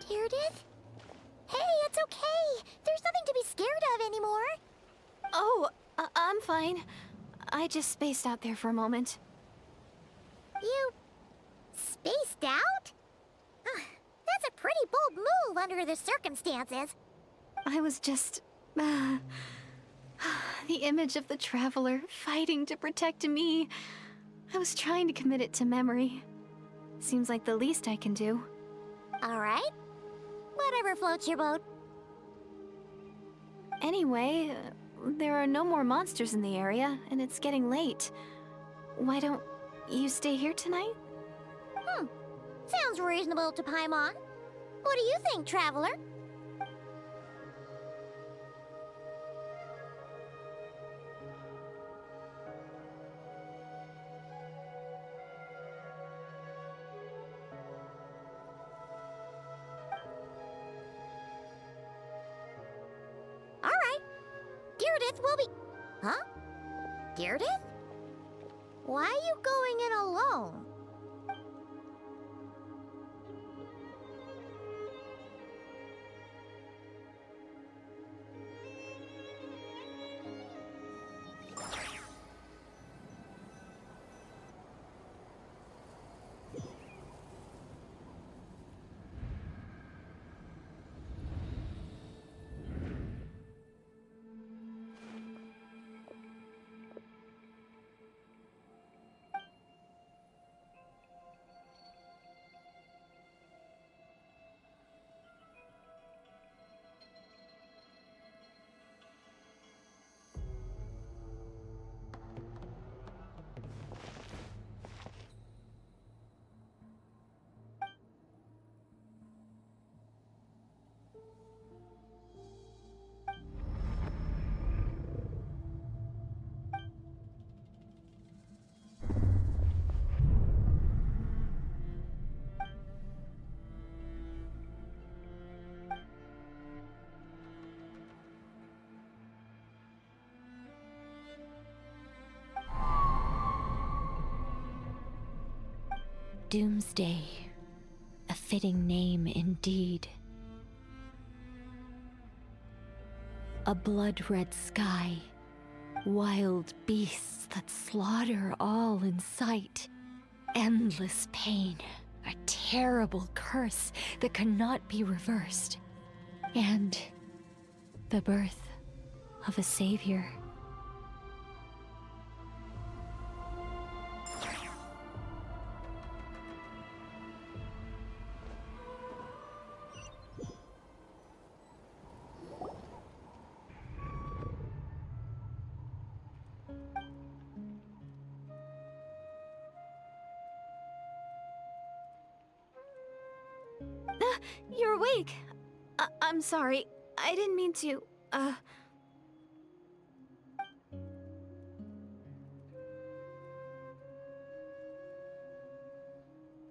Deirdith? Hey, it's okay. There's nothing to be scared of anymore. Oh, I'm fine. I just spaced out there for a moment. You spaced out? That's a pretty bold move under the circumstances. I was just... the image of the Traveler fighting to protect me. I was trying to commit it to memory. Seems like the least I can do. All right. Whatever floats your boat. Anyway, there are no more monsters in the area, and it's getting late. Why don't you stay here tonight? Sounds reasonable to Paimon. What do you think, Traveler? All right. Deirdith will be... Huh? Deirdith? Why are you going in alone? Doomsday. A fitting name indeed. A blood-red sky. Wild beasts that slaughter all in sight. Endless pain. A terrible curse that cannot be reversed. And the birth of a savior. You're awake. I'm sorry. I didn't mean to,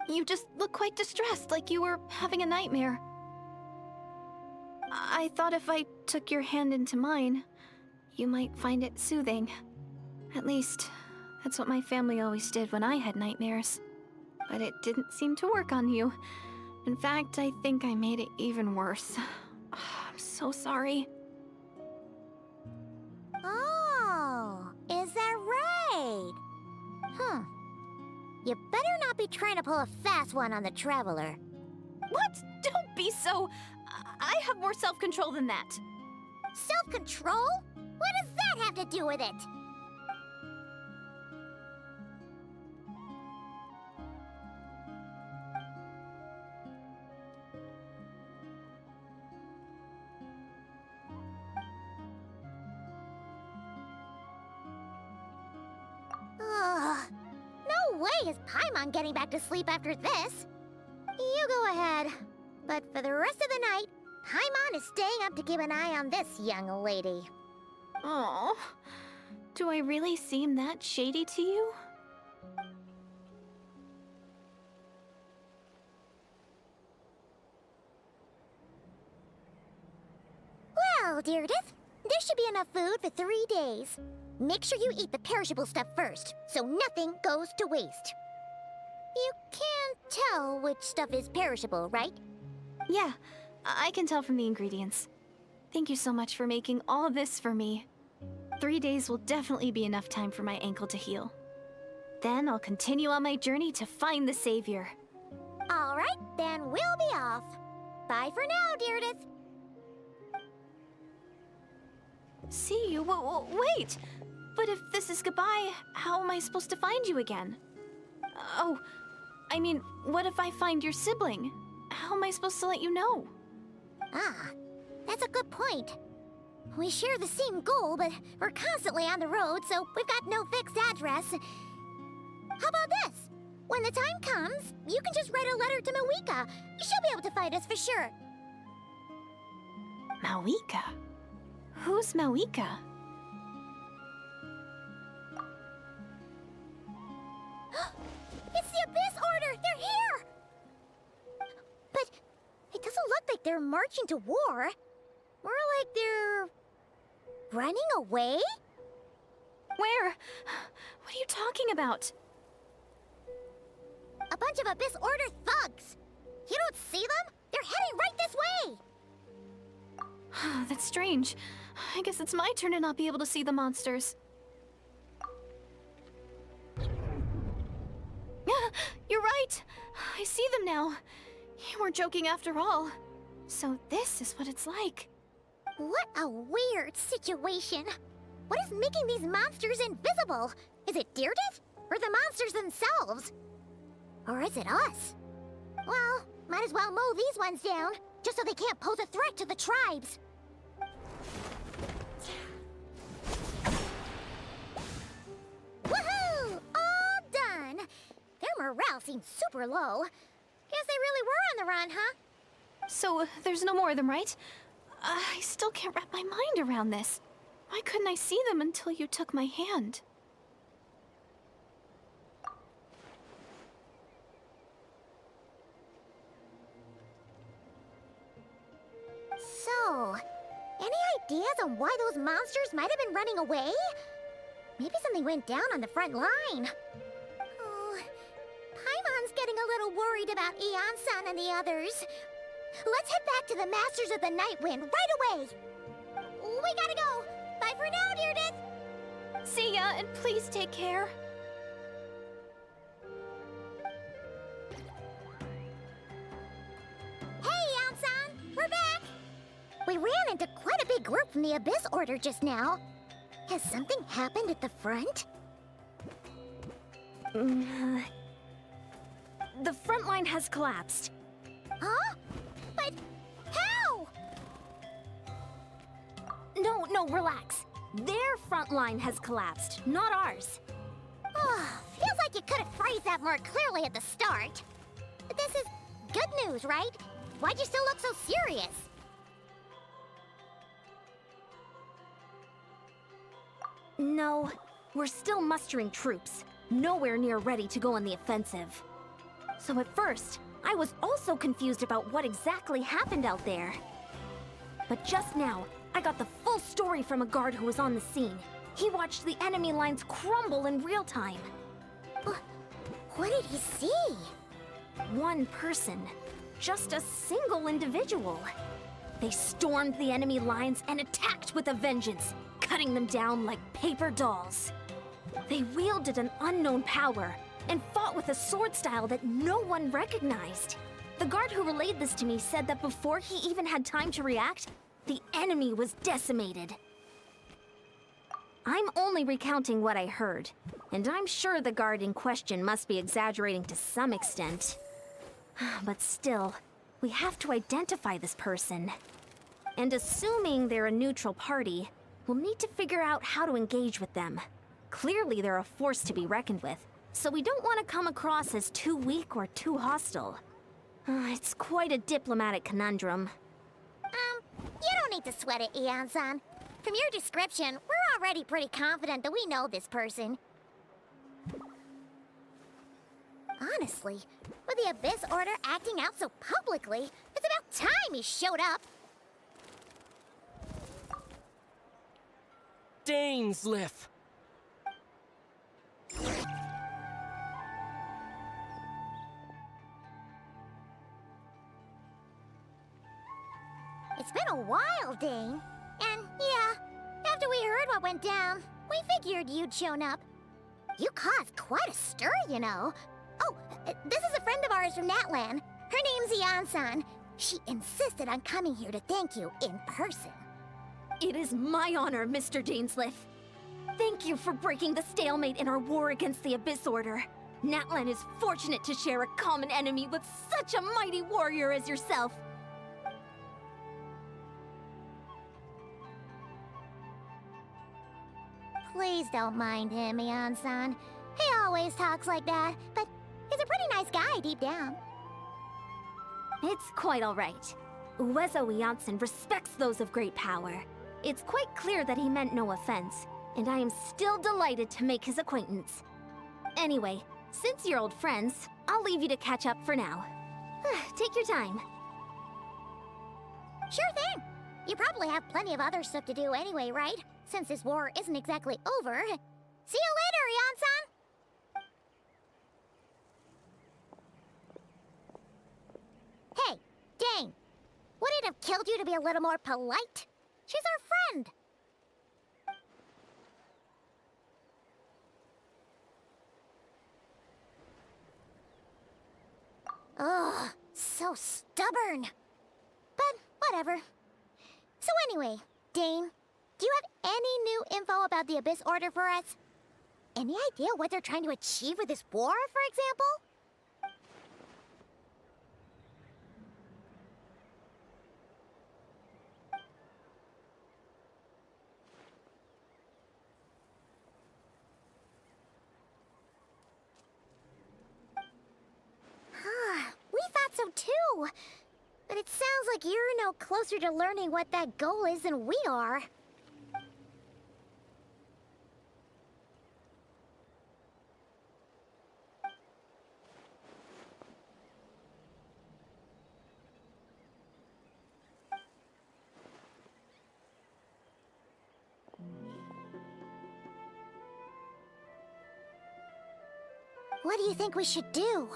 You just look quite distressed, like you were having a nightmare. I thought if I took your hand into mine, you might find it soothing. At least, that's what my family always did when I had nightmares. But it didn't seem to work on you. In fact, I think I made it even worse. I'm so sorry. Oh, is that right? You better not be trying to pull a fast one on the Traveler. What? Don't be so... I have more self-control than that. Self-control? What does that have to do with it? Ugh. No way is Paimon getting back to sleep after this. You go ahead. But for the rest of the night, Paimon is staying up to keep an eye on this young lady. Oh, do I really seem that shady to you? Well, Deirdith, there should be enough food for 3 days. Make sure you eat the perishable stuff first, so nothing goes to waste. You can't tell which stuff is perishable, right? Yeah, I can tell from the ingredients. Thank you so much for making all this for me. 3 days will definitely be enough time for my ankle to heal. Then I'll continue on my journey to find the Savior. All right, then we'll be off. Bye for now, Deirdith. See you? Wait! But if this is goodbye, how am I supposed to find you again? Oh, I mean, what if I find your sibling? How am I supposed to let you know? Ah, that's a good point. We share the same goal, but we're constantly on the road, so we've got no fixed address. How about this? When the time comes, you can just write a letter to Mawika. She'll be able to find us for sure. Mawika? Who's Mawika? It's the Abyss Order! They're here! But it doesn't look like they're marching to war. More like they're running away? Where? What are you talking about? A bunch of Abyss Order thugs! You don't see them? They're heading right this way! That's strange. I guess it's my turn to not be able to see the monsters. You're right! I see them now. You weren't joking after all. So this is what it's like. What a weird situation. What is making these monsters invisible? Is it Deirdith? Or the monsters themselves? Or is it us? Well, might as well mow these ones down, just so they can't pose a threat to the tribes. Woohoo! All done! Their morale seems super low. Guess they really were on the run, huh? So there's no more of them, right? I still can't wrap my mind around this. Why couldn't I see them until you took my hand? So, any ideas on why those monsters might have been running away? Maybe something went down on the front line. Oh, Paimon's getting a little worried about Eon-san and the others. Let's head back to the Masters of the Night Wind right away. We gotta go. Bye for now, Deirdith. See ya, and please take care. Hey, Eon-san, we're back. We ran into quite a big group from the Abyss Order just now. Has something happened at the front? The front line has collapsed. Huh? But how? No, relax. Their front line has collapsed, not ours. Oh, feels like you could have phrased that more clearly at the start. But this is good news, right? Why'd you still look so serious? No, we're still mustering troops. Nowhere near ready to go on the offensive. So at first, I was also confused about what exactly happened out there. But just now, I got the full story from a guard who was on the scene. He watched the enemy lines crumble in real time. What did he see? One person. Just a single individual. They stormed the enemy lines and attacked with a vengeance, cutting them down like paper dolls. They wielded an unknown power and fought with a sword style that no one recognized. The guard who relayed this to me said that before he even had time to react, the enemy was decimated. I'm only recounting what I heard, and I'm sure the guard in question must be exaggerating to some extent. But still, we have to identify this person. And assuming they're a neutral party, we'll need to figure out how to engage with them. Clearly they're a force to be reckoned with, so we don't want to come across as too weak or too hostile. It's quite a diplomatic conundrum. You don't need to sweat it, Eon-san. From your description, we're already pretty confident that we know this person. Honestly, with the Abyss Order acting out so publicly, it's about time he showed up. Dainsliff! It's been a while, Dane. And yeah, after we heard what went down. We figured you'd shown up. You caused quite a stir, you know. Oh, this is a friend of ours from Natlan. Her name's Ian-san. She insisted on coming here to thank you in person. It is my honor, Mr. Dainsleif. Thank you for breaking the stalemate in our war against the Abyss Order. Natlan is fortunate to share a common enemy with such a mighty warrior as yourself. Please don't mind him, Ian-san. He always talks like that, but he's a pretty nice guy deep down. It's quite all right. Uezo Iansen respects those of great power. It's quite clear that he meant no offense, and I am still delighted to make his acquaintance. Anyway, since you're old friends, I'll leave you to catch up for now. Take your time. Sure thing. You probably have plenty of other stuff to do anyway, right? Since this war isn't exactly over. See you later, Ian-san! Hey, Dane. Would it have killed you to be a little more polite? She's our friend. Ugh, so stubborn. But whatever. So anyway, Dane, do you have any new info about the Abyss Order for us? Any idea what they're trying to achieve with this war, for example? We thought so too. But it sounds like you're no closer to learning what that goal is than we are. What do you think we should do?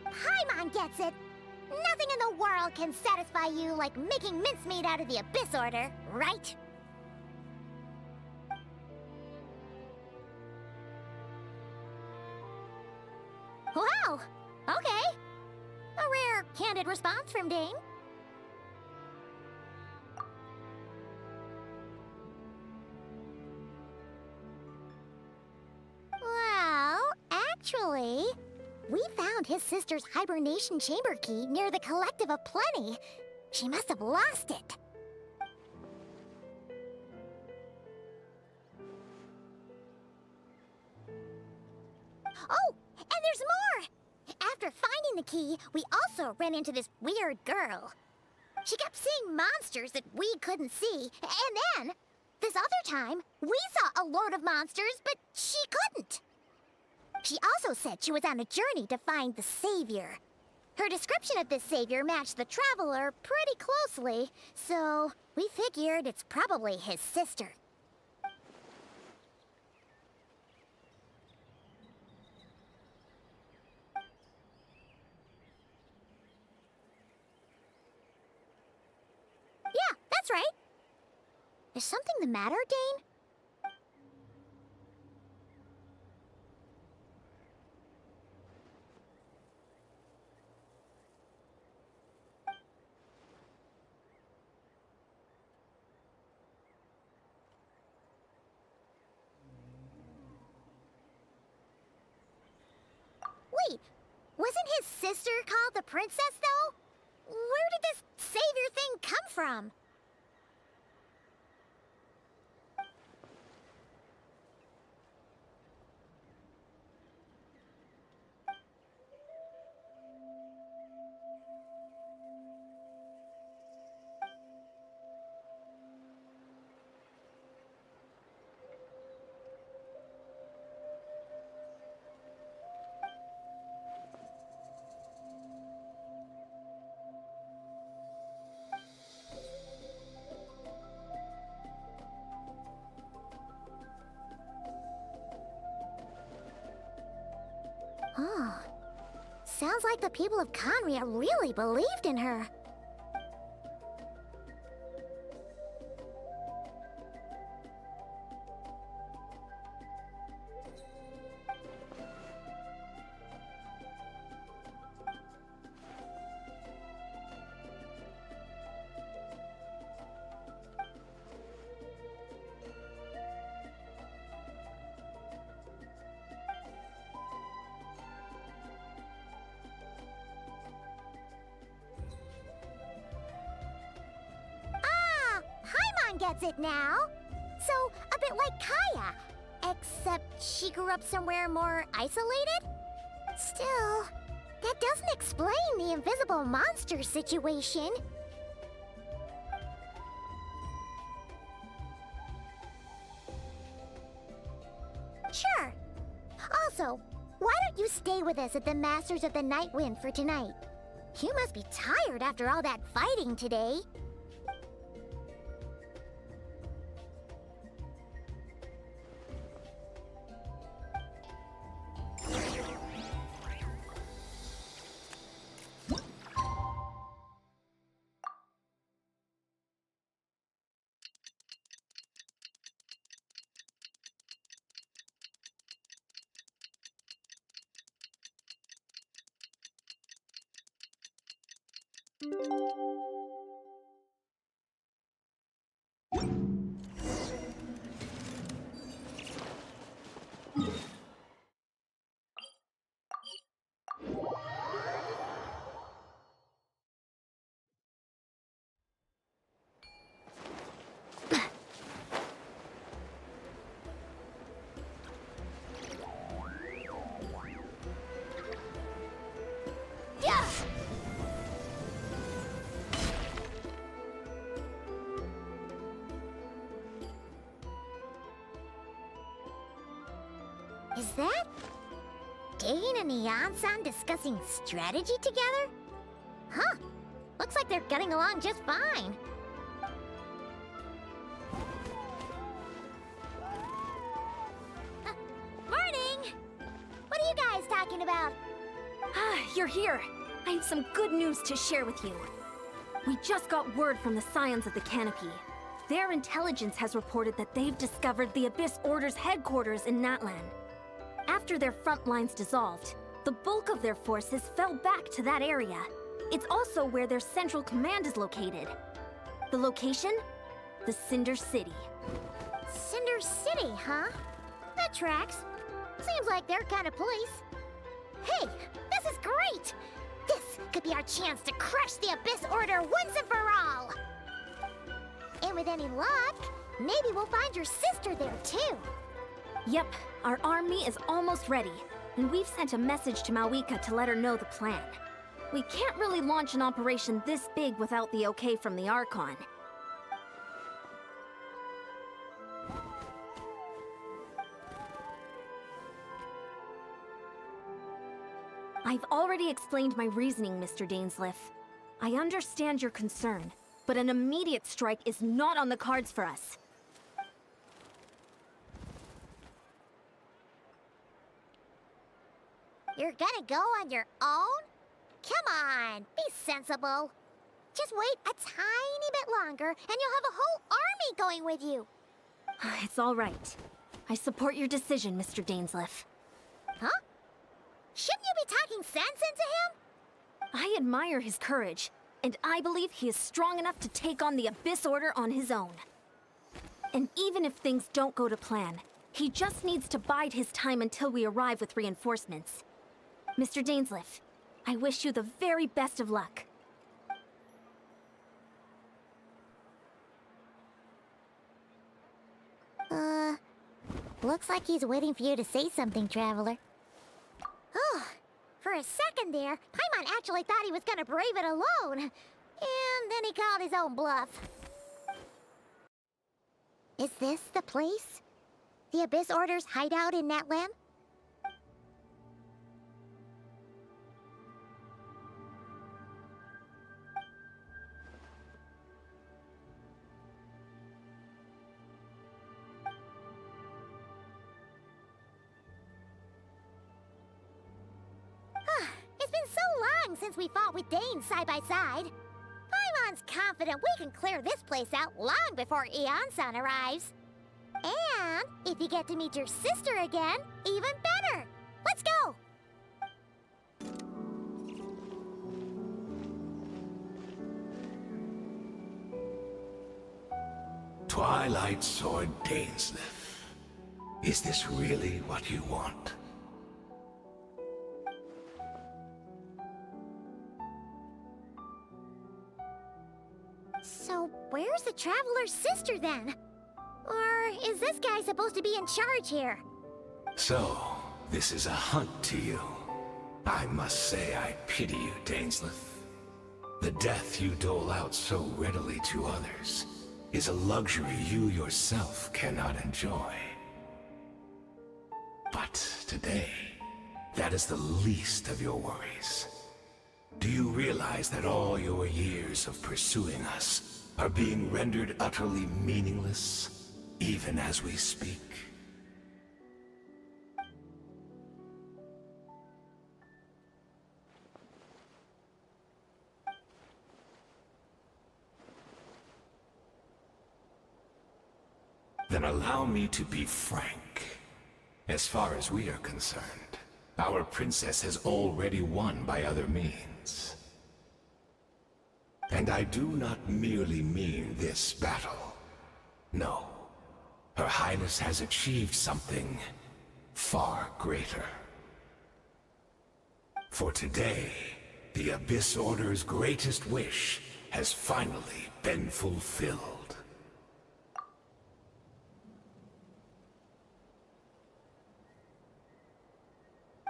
Paimon gets it. Nothing in the world can satisfy you like making mincemeat out of the Abyss Order, right? Wow, okay. A rare, candid response from Dane. Well, actually, we found his sister's hibernation chamber key near the Collective of Plenty. She must have lost it. Oh, and there's more! After finding the key, we also ran into this weird girl. She kept seeing monsters that we couldn't see, and then, this other time, we saw a load of monsters, but she couldn't. She also said she was on a journey to find the Savior. Her description of this Savior matched the Traveler pretty closely, so we figured it's probably his sister. Yeah, that's right. Is something the matter, Dane? Wait, wasn't his sister called the Princess, though? Where did this Savior thing come from? Sounds like the people of Conria really believed in her. Gets it now. So, a bit like Kaya. Except she grew up somewhere more isolated? Still, that doesn't explain the invisible monster situation. Sure. Also, why don't you stay with us at the Masters of the Night Wind for tonight? You must be tired after all that fighting today. Is that Dane and Neon-san discussing strategy together? Huh. Looks like they're getting along just fine. Morning! What are you guys talking about? Ah, you're here. I have some good news to share with you. We just got word from the Scions of the Canopy. Their intelligence has reported that they've discovered the Abyss Order's headquarters in Natlan. After their front lines dissolved, the bulk of their forces fell back to that area. It's also where their central command is located. The location? The Cinder City. Cinder City, huh? That tracks. Seems like their kind of place. Hey, this is great! This could be our chance to crush the Abyss Order once and for all! And with any luck, maybe we'll find your sister there too. Yep, our army is almost ready, and we've sent a message to Mawika to let her know the plan. We can't really launch an operation this big without the okay from the Archon. I've already explained my reasoning, Mr. Dainsleif. I understand your concern, but an immediate strike is not on the cards for us. You're gonna go on your own? Come on, be sensible. Just wait a tiny bit longer, and you'll have a whole army going with you. It's all right. I support your decision, Mr. Dainsleif. Huh? Shouldn't you be talking sense into him? I admire his courage, and I believe he is strong enough to take on the Abyss Order on his own. And even if things don't go to plan, he just needs to bide his time until we arrive with reinforcements. Mr. Dainsleif, I wish you the very best of luck. Looks like he's waiting for you to say something, Traveler. Oh, for a second there, Paimon actually thought he was gonna brave it alone. And then he called his own bluff. Is this the place? The Abyss Order's hideout in Natlan? It's been time since we fought with Dane side by side. Paimon's confident we can clear this place out long before Eon-san arrives. And if you get to meet your sister again, even better. Let's go! Twilight Sword Dainsleif. Is this really what you want? So, where's the Traveler's sister then? Or is this guy supposed to be in charge here? So, this is a hunt to you. I must say I pity you, Dainsleif. The death you dole out so readily to others is a luxury you yourself cannot enjoy. But today, that is the least of your worries. Do you realize that all your years of pursuing us are being rendered utterly meaningless, even as we speak? Then allow me to be frank. As far as we are concerned, our princess has already won by other means. And I do not merely mean this battle. No. Her Highness has achieved something far greater. For today, the Abyss Order's greatest wish has finally been fulfilled.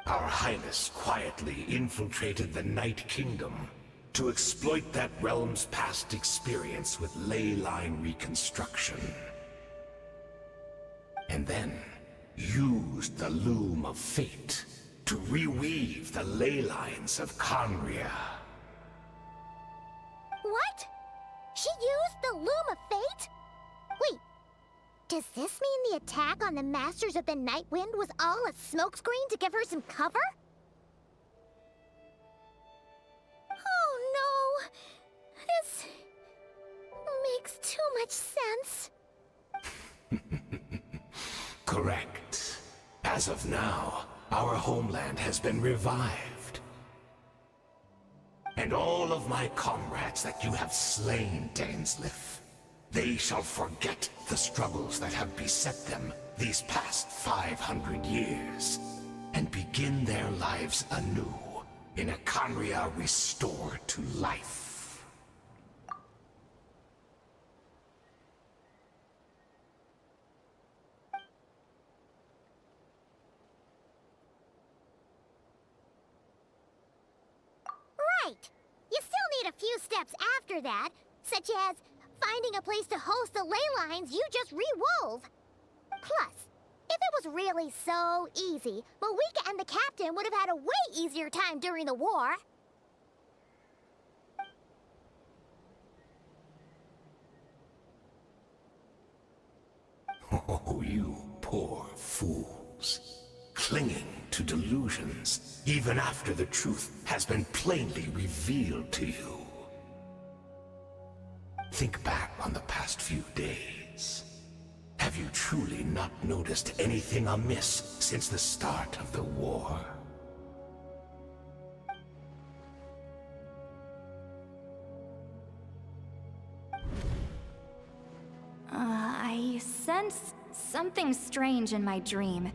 Our Highness quietly infiltrated the Night Kingdom to exploit that realm's past experience with ley line reconstruction. And then used the Loom of Fate to reweave the ley lines of Conria. What? She used the Loom of Fate? Wait, does this mean the attack on the Masters of the Night Wind was all a smokescreen to give her some cover? Oh no! This makes too much sense. Correct. As of now, our homeland has been revived. And all of my comrades that you have slain, Dainsleif, they shall forget the struggles that have beset them these past 500 years, and begin their lives anew in a Conria restored to life. Right! You still need a few steps after that, such as finding a place to host the ley lines you just re-wove. Plus, if it was really so easy, Moeka and the captain would have had a way easier time during the war. Oh, you poor fools. Clinging to delusions, even after the truth has been plainly revealed to you. Think back on the past few days. Have you truly not noticed anything amiss since the start of the war? I sensed something strange in my dream.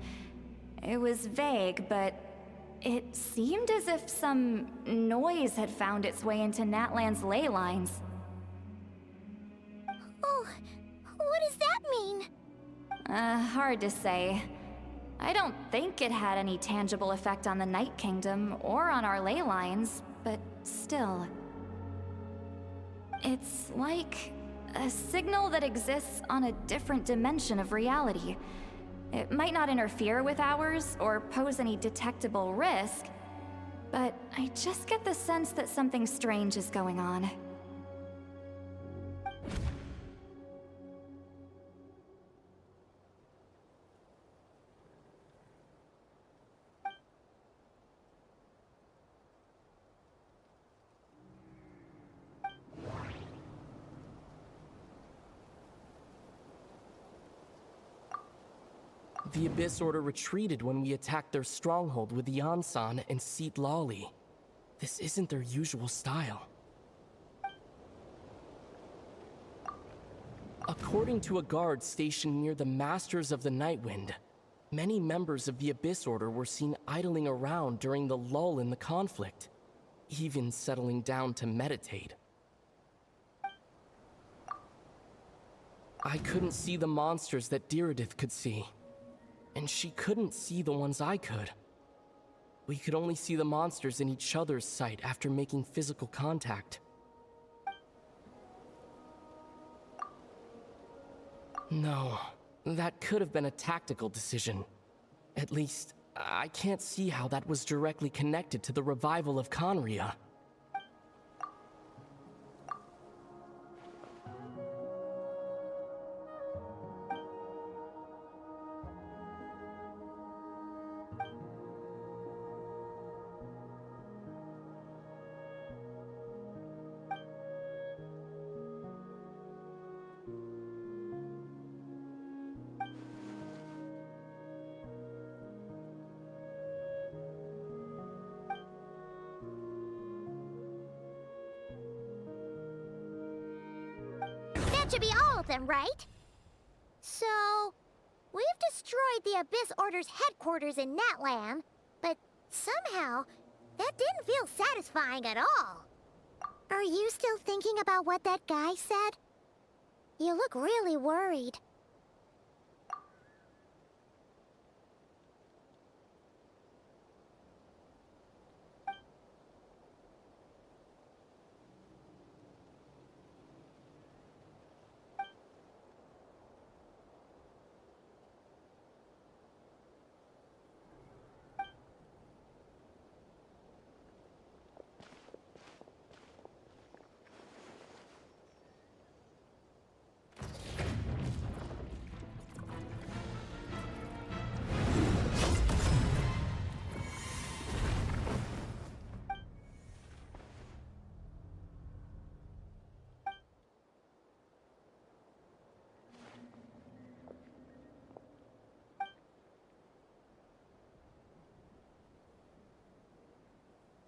It was vague, but it seemed as if some noise had found its way into Natlan's ley lines. Oh, what does that mean? Hard to say. I don't think it had any tangible effect on the Night Kingdom or on our ley lines, but still. It's like a signal that exists on a different dimension of reality. It might not interfere with ours or pose any detectable risk, but I just get the sense that something strange is going on. The Abyss Order retreated when we attacked their stronghold with Yansan and Seat Lawley. This isn't their usual style. According to a guard stationed near the Masters of the Nightwind, many members of the Abyss Order were seen idling around during the lull in the conflict, even settling down to meditate. I couldn't see the monsters that Diridith could see, and she couldn't see the ones I could. We could only see the monsters in each other's sight after making physical contact. No, that could have been a tactical decision. At least, I can't see how that was directly connected to the revival of Conria. That should be all of them, right? So, we've destroyed the Abyss Order's headquarters in Natlan, but somehow, that didn't feel satisfying at all. Are you still thinking about what that guy said? You look really worried.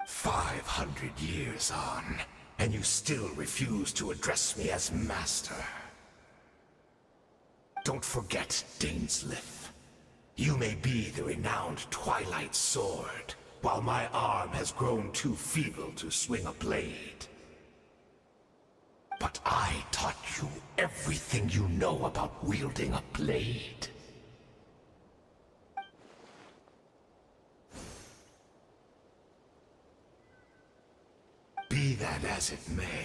"500 years on, and you still refuse to address me as Master. Don't forget, Dainsleif. You may be the renowned Twilight Sword, while my arm has grown too feeble to swing a blade. But I taught you everything you know about wielding a blade. Be that as it may,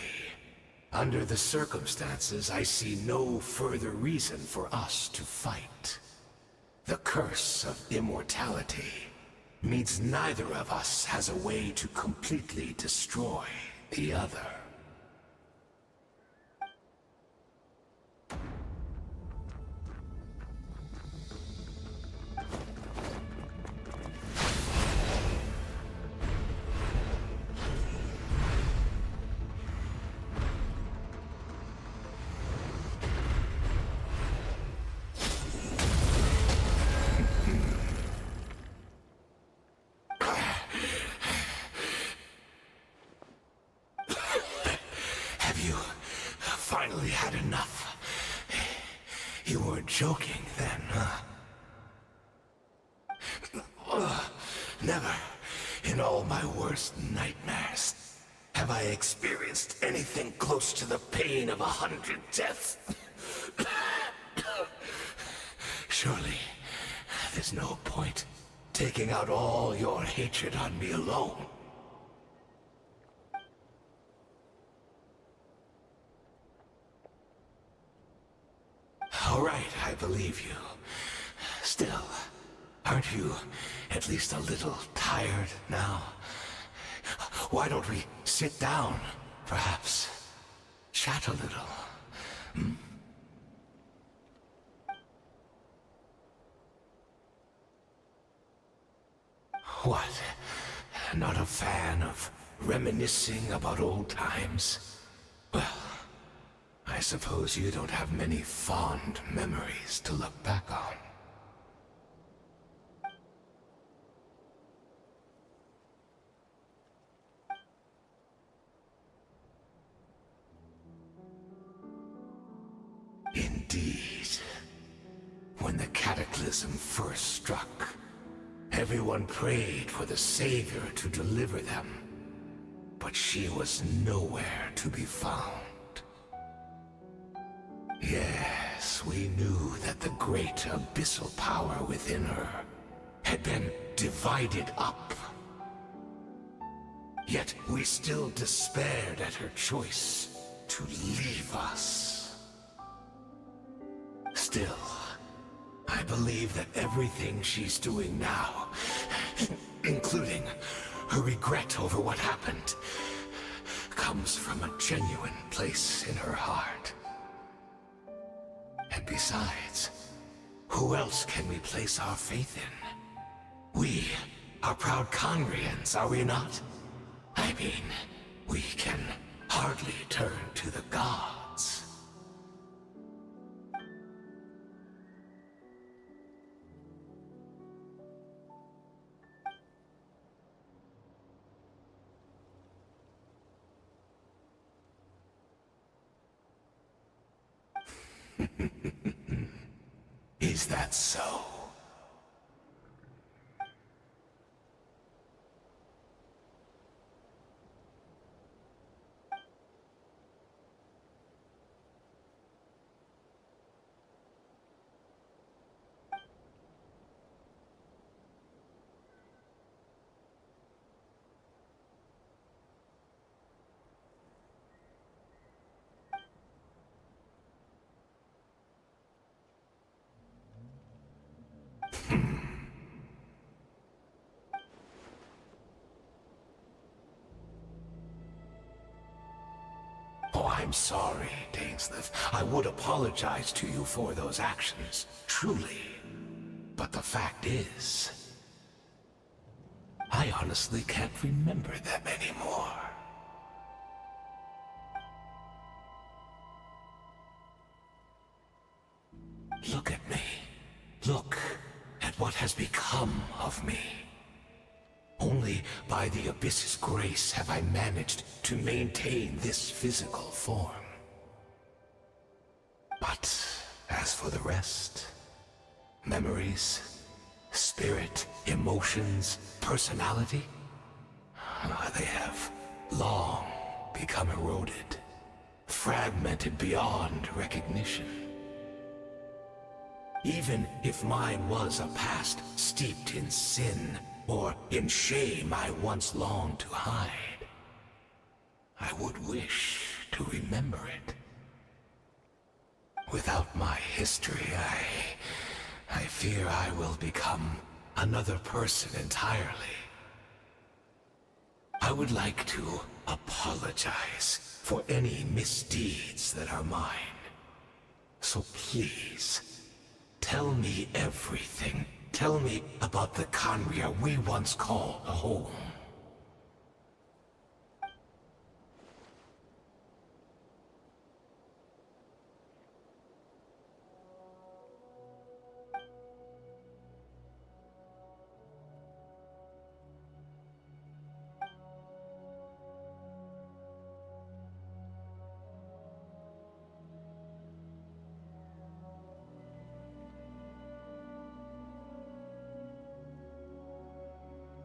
under the circumstances, I see no further reason for us to fight. The curse of immortality means neither of us has a way to completely destroy the other. Finally had enough. You weren't joking then, huh? Never, in all my worst nightmares, have I experienced anything close to the pain of 100 deaths. Surely, there's no point taking out all your hatred on me alone. All right, I believe you. Still, aren't you at least a little tired now? Why don't we sit down, perhaps? Chat a little. Hmm? What? Not a fan of reminiscing about old times? Well, I suppose you don't have many fond memories to look back on. cataclysm first struck, everyone prayed for the Savior to deliver them, but she was nowhere to be found. Yes, we knew that the great abyssal power within her had been divided up. Yet we still despaired at her choice to leave us. Still, I believe that everything she's doing now, including her regret over what happened, comes from a genuine place in her heart. And besides, who else can we place our faith in? We are proud Conrians, are we not? I mean, we can hardly turn to the gods. Is that so? Oh, I'm sorry, Dainsleif. I would apologize to you for those actions, truly. But the fact is, I honestly can't remember them anymore. Look at me. Look at what has become of me. Only by the Abyss's grace have I managed to maintain this physical form. But as for the rest, memories, spirit, emotions, personality, they have long become eroded, fragmented beyond recognition. Even if mine was a past steeped in sin, or in shame I once longed to hide, I would wish to remember it. Without my history, I fear I will become another person entirely. I would like to apologize for any misdeeds that are mine. So please, tell me everything. Tell me about the Conria we once called home.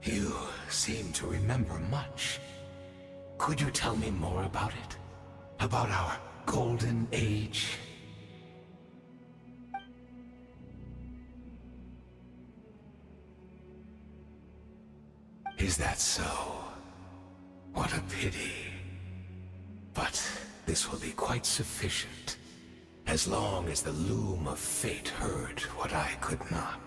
You seem to remember much. Could you tell me more about it? About our golden age? Is that so? What a pity. But this will be quite sufficient, as long as the loom of fate heard what I could not.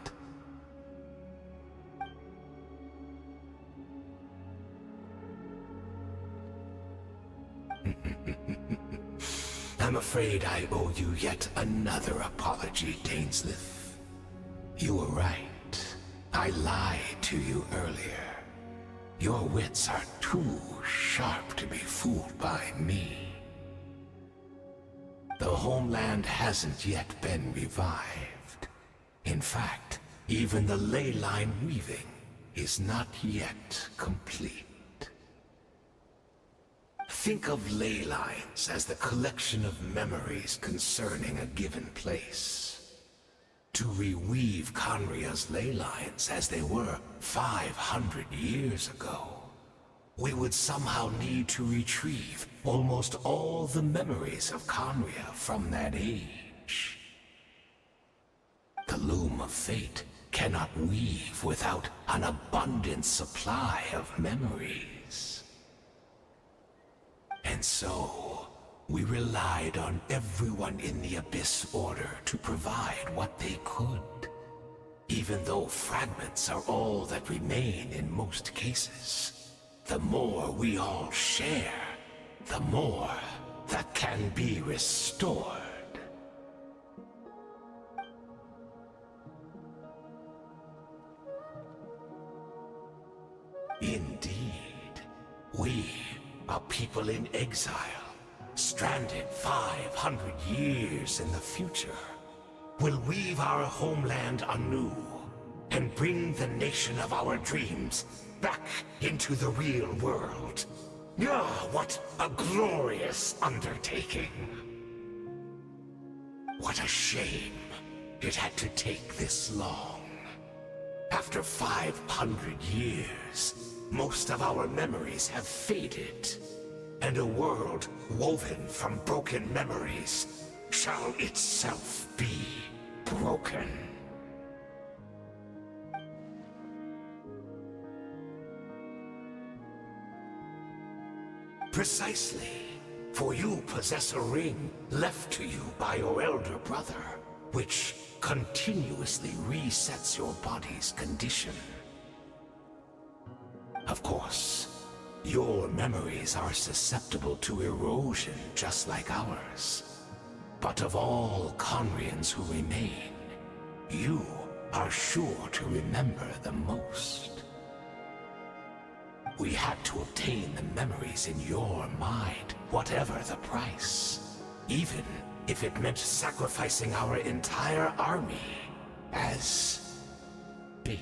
I'm afraid I owe you yet another apology, Dainsleif. You were right. I lied to you earlier. Your wits are too sharp to be fooled by me. The homeland hasn't yet been revived. In fact, even the ley line weaving is not yet complete. Think of ley lines as the collection of memories concerning a given place. to reweave Conria's ley lines as they were 500 years ago, we would somehow need to retrieve almost all the memories of Conria from that age. The loom of fate cannot weave without an abundant supply of memories. And so, we relied on everyone in the Abyss Order to provide what they could, even though fragments are all that remain in most cases. The more we all share, the more that can be restored. Indeed, we, a people in exile, stranded 500 years in the future, will weave our homeland anew and bring the nation of our dreams back into the real world. Ah, what a glorious undertaking! What a shame it had to take this long. After 500 years, most of our memories have faded, and a world woven from broken memories shall itself be broken. Precisely, for you possess a ring left to you by your elder brother, which continuously resets your body's condition. Of course, your memories are susceptible to erosion just like ours. But of all Conrians who remain, you are sure to remember the most. We had to obtain the memories in your mind, whatever the price. Even if it meant sacrificing our entire army as bait.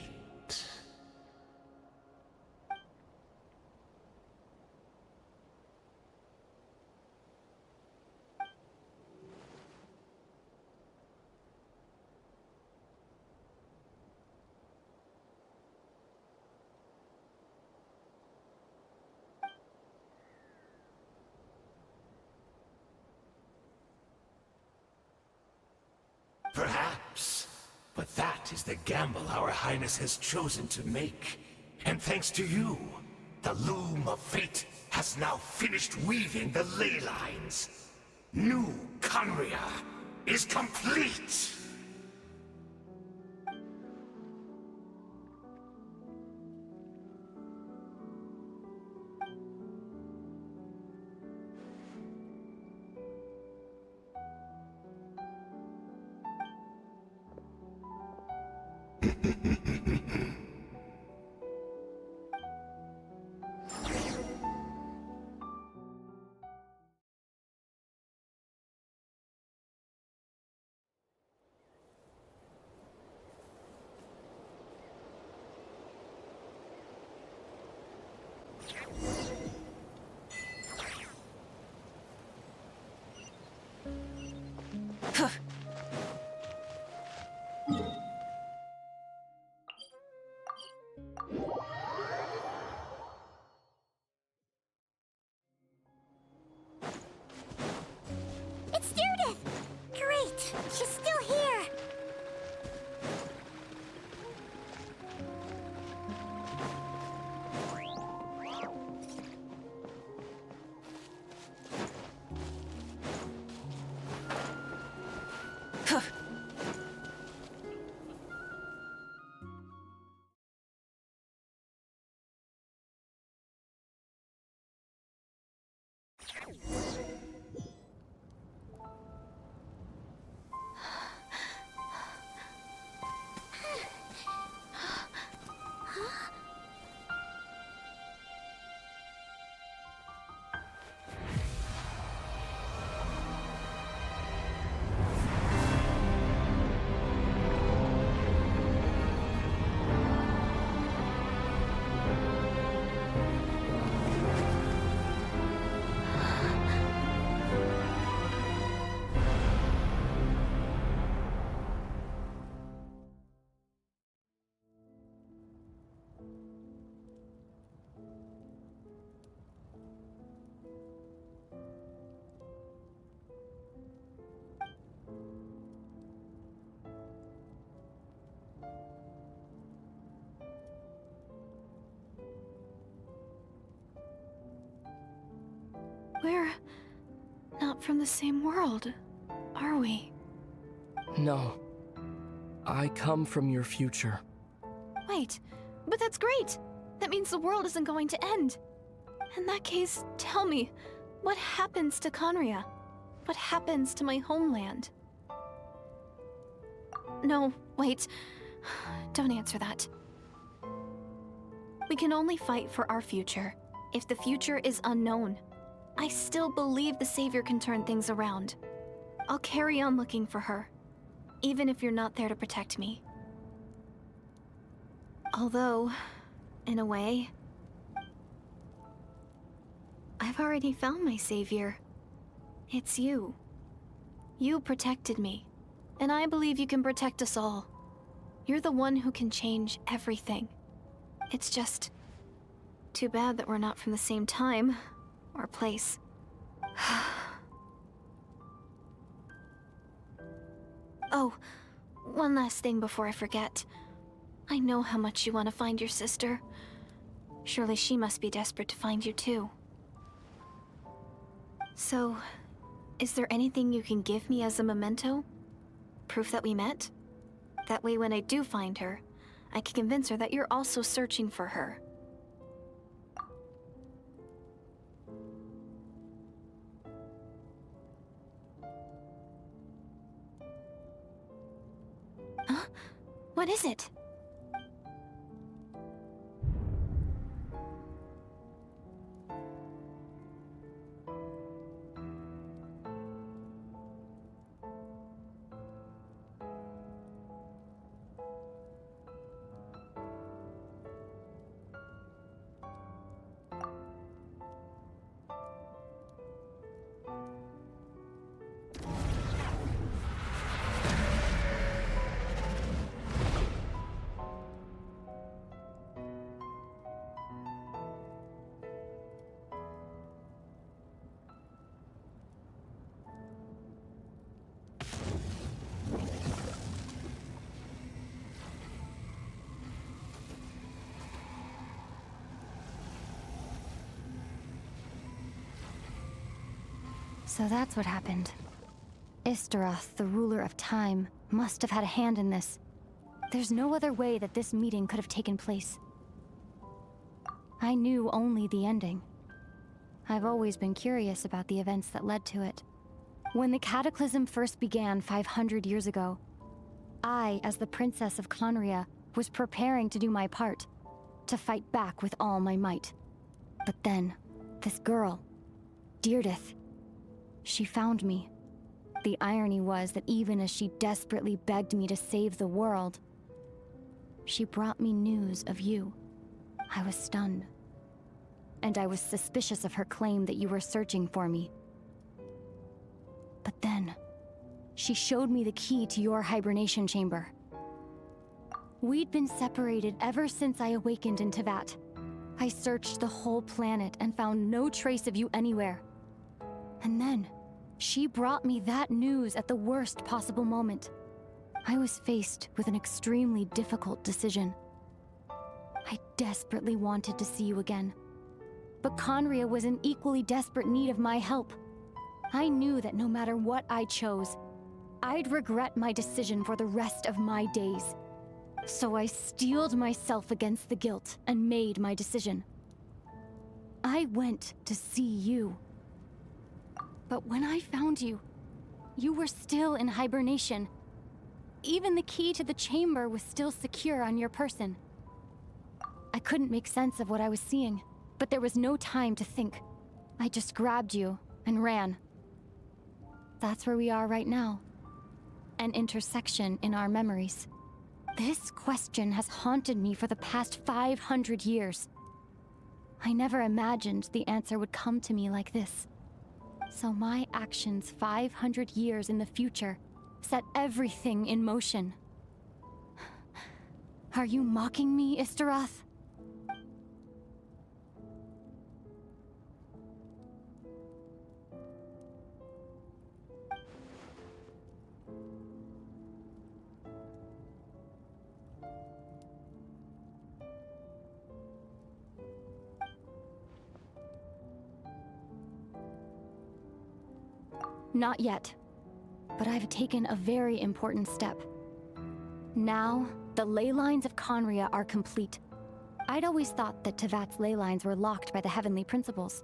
Perhaps, but that is the gamble our Highness has chosen to make. And thanks to you, the loom of fate has now finished weaving the ley lines. New Conria is complete! It's Judith! Great! She's still here! We're not from the same world, are we? No. I come from your future. Wait, but that's great! That means the world isn't going to end. In that case, tell me, what happens to Conria? What happens to my homeland? No, wait. Don't answer that. We can only fight for our future. If the future is unknown, I still believe the Savior can turn things around. I'll carry on looking for her, even if you're not there to protect me. Although, in a way, I've already found my Savior. It's you. You protected me, and I believe you can protect us all. You're the one who can change everything. It's just too bad that we're not from the same time or place. Oh, one last thing before I forget. I know how much you want to find your sister. Surely she must be desperate to find you too. So, is there anything you can give me as a memento? Proof that we met? That way when I do find her, I can convince her that you're also searching for her. Huh? What is it? So that's what happened. Istaroth, the ruler of time, must have had a hand in this. There's no other way that this meeting could have taken place. I knew only the ending. I've always been curious about the events that led to it. When the Cataclysm first began 500 years ago, I, as the Princess of Conria, was preparing to do my part, to fight back with all my might. But then, this girl, Deirdith, she found me. The irony was that even as she desperately begged me to save the world, she brought me news of you. I was stunned. And I was suspicious of her claim that you were searching for me. But then, she showed me the key to your hibernation chamber. We'd been separated ever since I awakened in Tevat. I searched the whole planet and found no trace of you anywhere. And then, she brought me that news at the worst possible moment. I was faced with an extremely difficult decision. I desperately wanted to see you again. But Conria was in equally desperate need of my help. I knew that no matter what I chose, I'd regret my decision for the rest of my days. So I steeled myself against the guilt and made my decision. I went to see you. But when I found you, you were still in hibernation. Even the key to the chamber was still secure on your person. I couldn't make sense of what I was seeing, but there was no time to think. I just grabbed you and ran. That's where we are right now. An intersection in our memories. This question has haunted me for the past 500 years. I never imagined the answer would come to me like this. So my actions 500 years in the future set everything in motion. Are you mocking me, Istaroth? Not yet. But I've taken a very important step. Now, the ley lines of Conria are complete. I'd always thought that Tevat's ley lines were locked by the heavenly principles.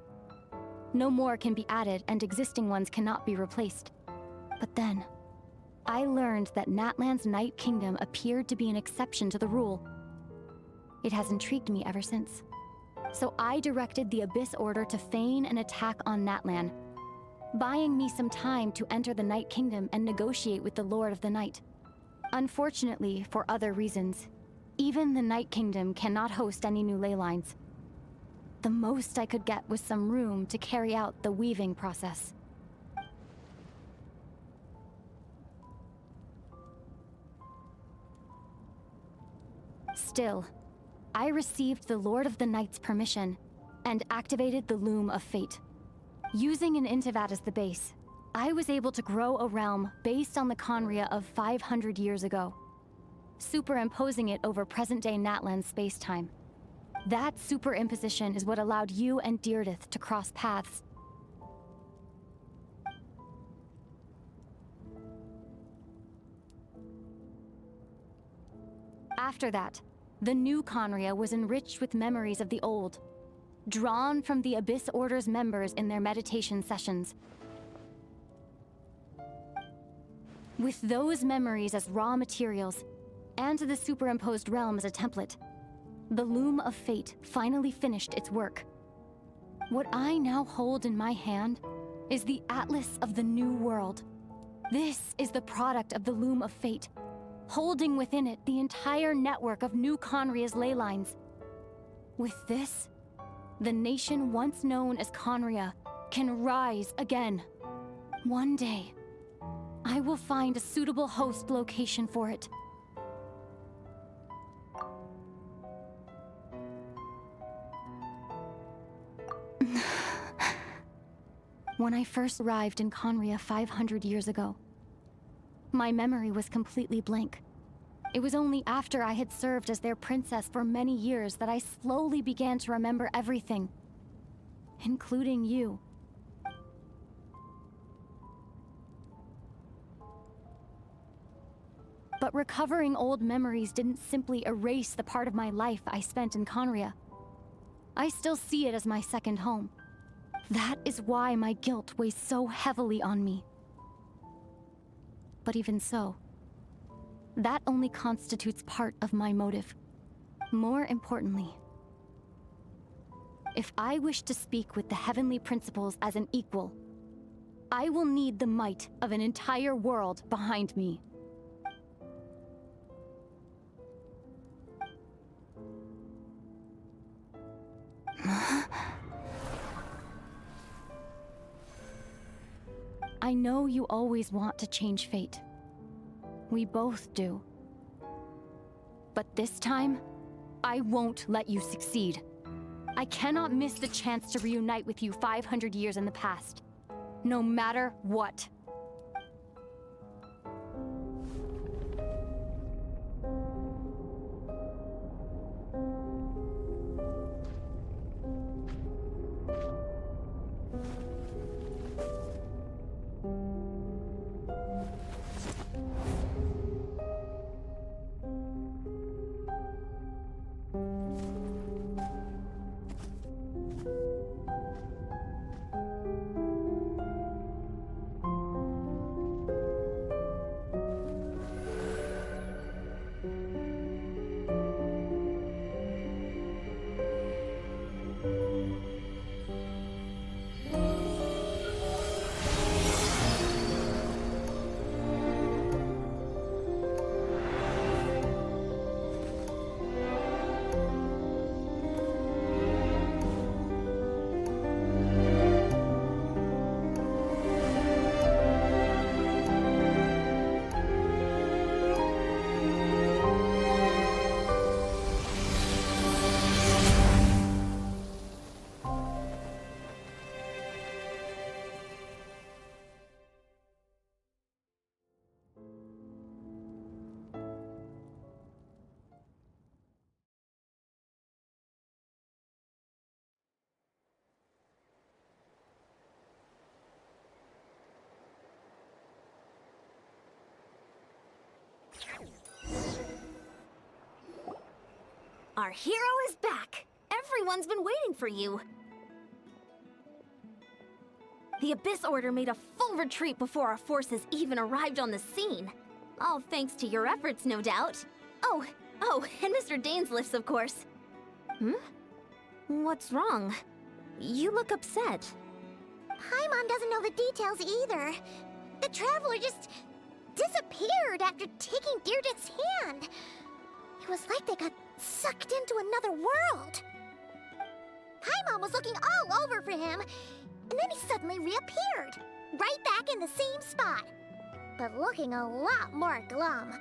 No more can be added, and existing ones cannot be replaced. But then, I learned that Natlan's Night Kingdom appeared to be an exception to the rule. It has intrigued me ever since. So I directed the Abyss Order to feign an attack on Natlan, buying me some time to enter the Night Kingdom and negotiate with the Lord of the Night. Unfortunately, for other reasons, even the Night Kingdom cannot host any new ley lines. The most I could get was some room to carry out the weaving process. Still, I received the Lord of the Night's permission and activated the Loom of Fate. Using an Intivat as the base, I was able to grow a realm based on the Conria of 500 years ago, superimposing it over present-day Natlan space-time. That superimposition is what allowed you and Deirdith to cross paths. After that, the new Conria was enriched with memories of the old, drawn from the Abyss Order's members in their meditation sessions. With those memories as raw materials, and the superimposed realm as a template, the Loom of Fate finally finished its work. What I now hold in my hand is the Atlas of the New World. This is the product of the Loom of Fate, holding within it the entire network of New Conria's ley lines. With this, the nation once known as Conria can rise again. One day, I will find a suitable host location for it. When I first arrived in Conria 500 years ago, my memory was completely blank. It was only after I had served as their princess for many years that I slowly began to remember everything, including you. But recovering old memories didn't simply erase the part of my life I spent in Conria. I still see it as my second home. That is why my guilt weighs so heavily on me. But even so, that only constitutes part of my motive. More importantly, if I wish to speak with the heavenly principles as an equal, I will need the might of an entire world behind me. I know you always want to change fate. We both do. But this time, I won't let you succeed. I cannot miss the chance to reunite with you 500 years in the past, no matter what. Our hero is back! Everyone's been waiting for you! The Abyss Order made a full retreat before our forces even arrived on the scene. All thanks to your efforts, no doubt. Oh, and Mr. Dainsliff's, of course. What's wrong? You look upset. Paimon doesn't know the details either. The Traveler just disappeared after taking Deirdre's hand. It was like they got sucked into another world. Paimon was looking all over for him, and then he suddenly reappeared, right back in the same spot, but looking a lot more glum.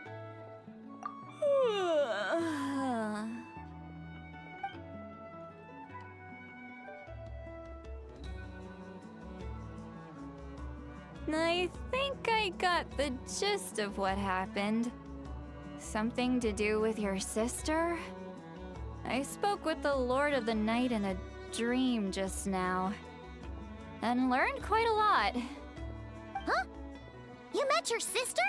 I think I got the gist of what happened. Something to do with your sister? I spoke with the Lord of the Night in a dream just now, and learned quite a lot. Huh? You met your sister?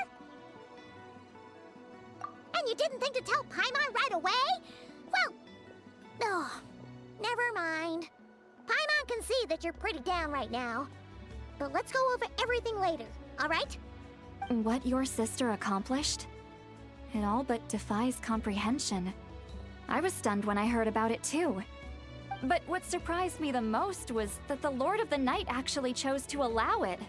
And you didn't think to tell Paimon right away? Well, oh, never mind. Paimon can see that you're pretty down right now. But let's go over everything later, all right? What your sister accomplished? It all but defies comprehension. I was stunned when I heard about it too. But what surprised me the most was that the Lord of the Night actually chose to allow it.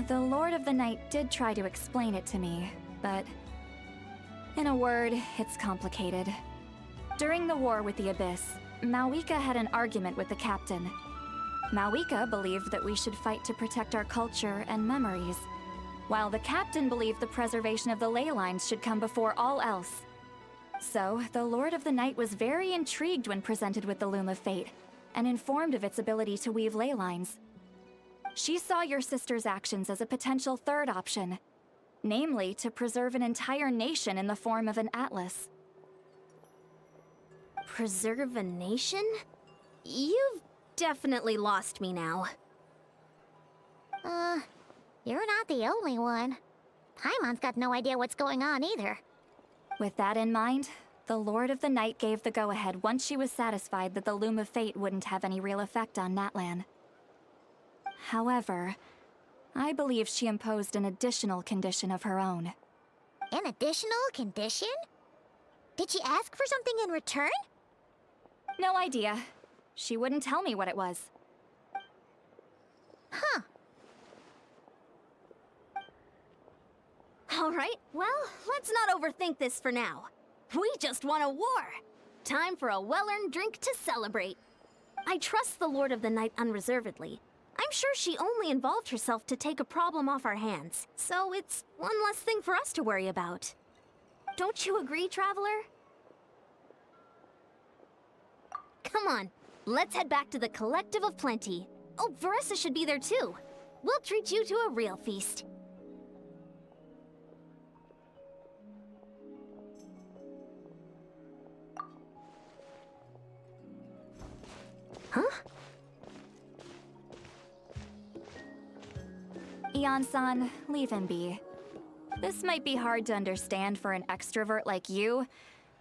The Lord of the Night did try to explain it to me, but in a word, it's complicated. During the war with the Abyss, Malwika had an argument with the captain. Malwika believed that we should fight to protect our culture and memories, while the captain believed the preservation of the ley lines should come before all else. So, the Lord of the Night was very intrigued when presented with the Loom of Fate, and informed of its ability to weave ley lines. She saw your sister's actions as a potential third option, namely to preserve an entire nation in the form of an atlas. Preserve a nation? You've definitely lost me now. You're not the only one. Paimon's got no idea what's going on either. With that in mind, the Lord of the Night gave the go-ahead once she was satisfied that the Loom of Fate wouldn't have any real effect on Natlan. However, I believe she imposed an additional condition of her own. An additional condition? Did she ask for something in return? No idea. She wouldn't tell me what it was. Huh. All right, well, let's not overthink this for now. We just won a war. Time for a well-earned drink to celebrate. I trust the Lord of the Night unreservedly. I'm sure she only involved herself to take a problem off our hands, so it's one less thing for us to worry about. Don't you agree, Traveler? Come on, let's head back to the Collective of Plenty. Oh, Varessa should be there too. We'll treat you to a real feast. Huh? Ian-san, leave him be. This might be hard to understand for an extrovert like you,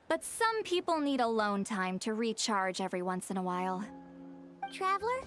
but some people need alone time to recharge every once in a while. Traveler,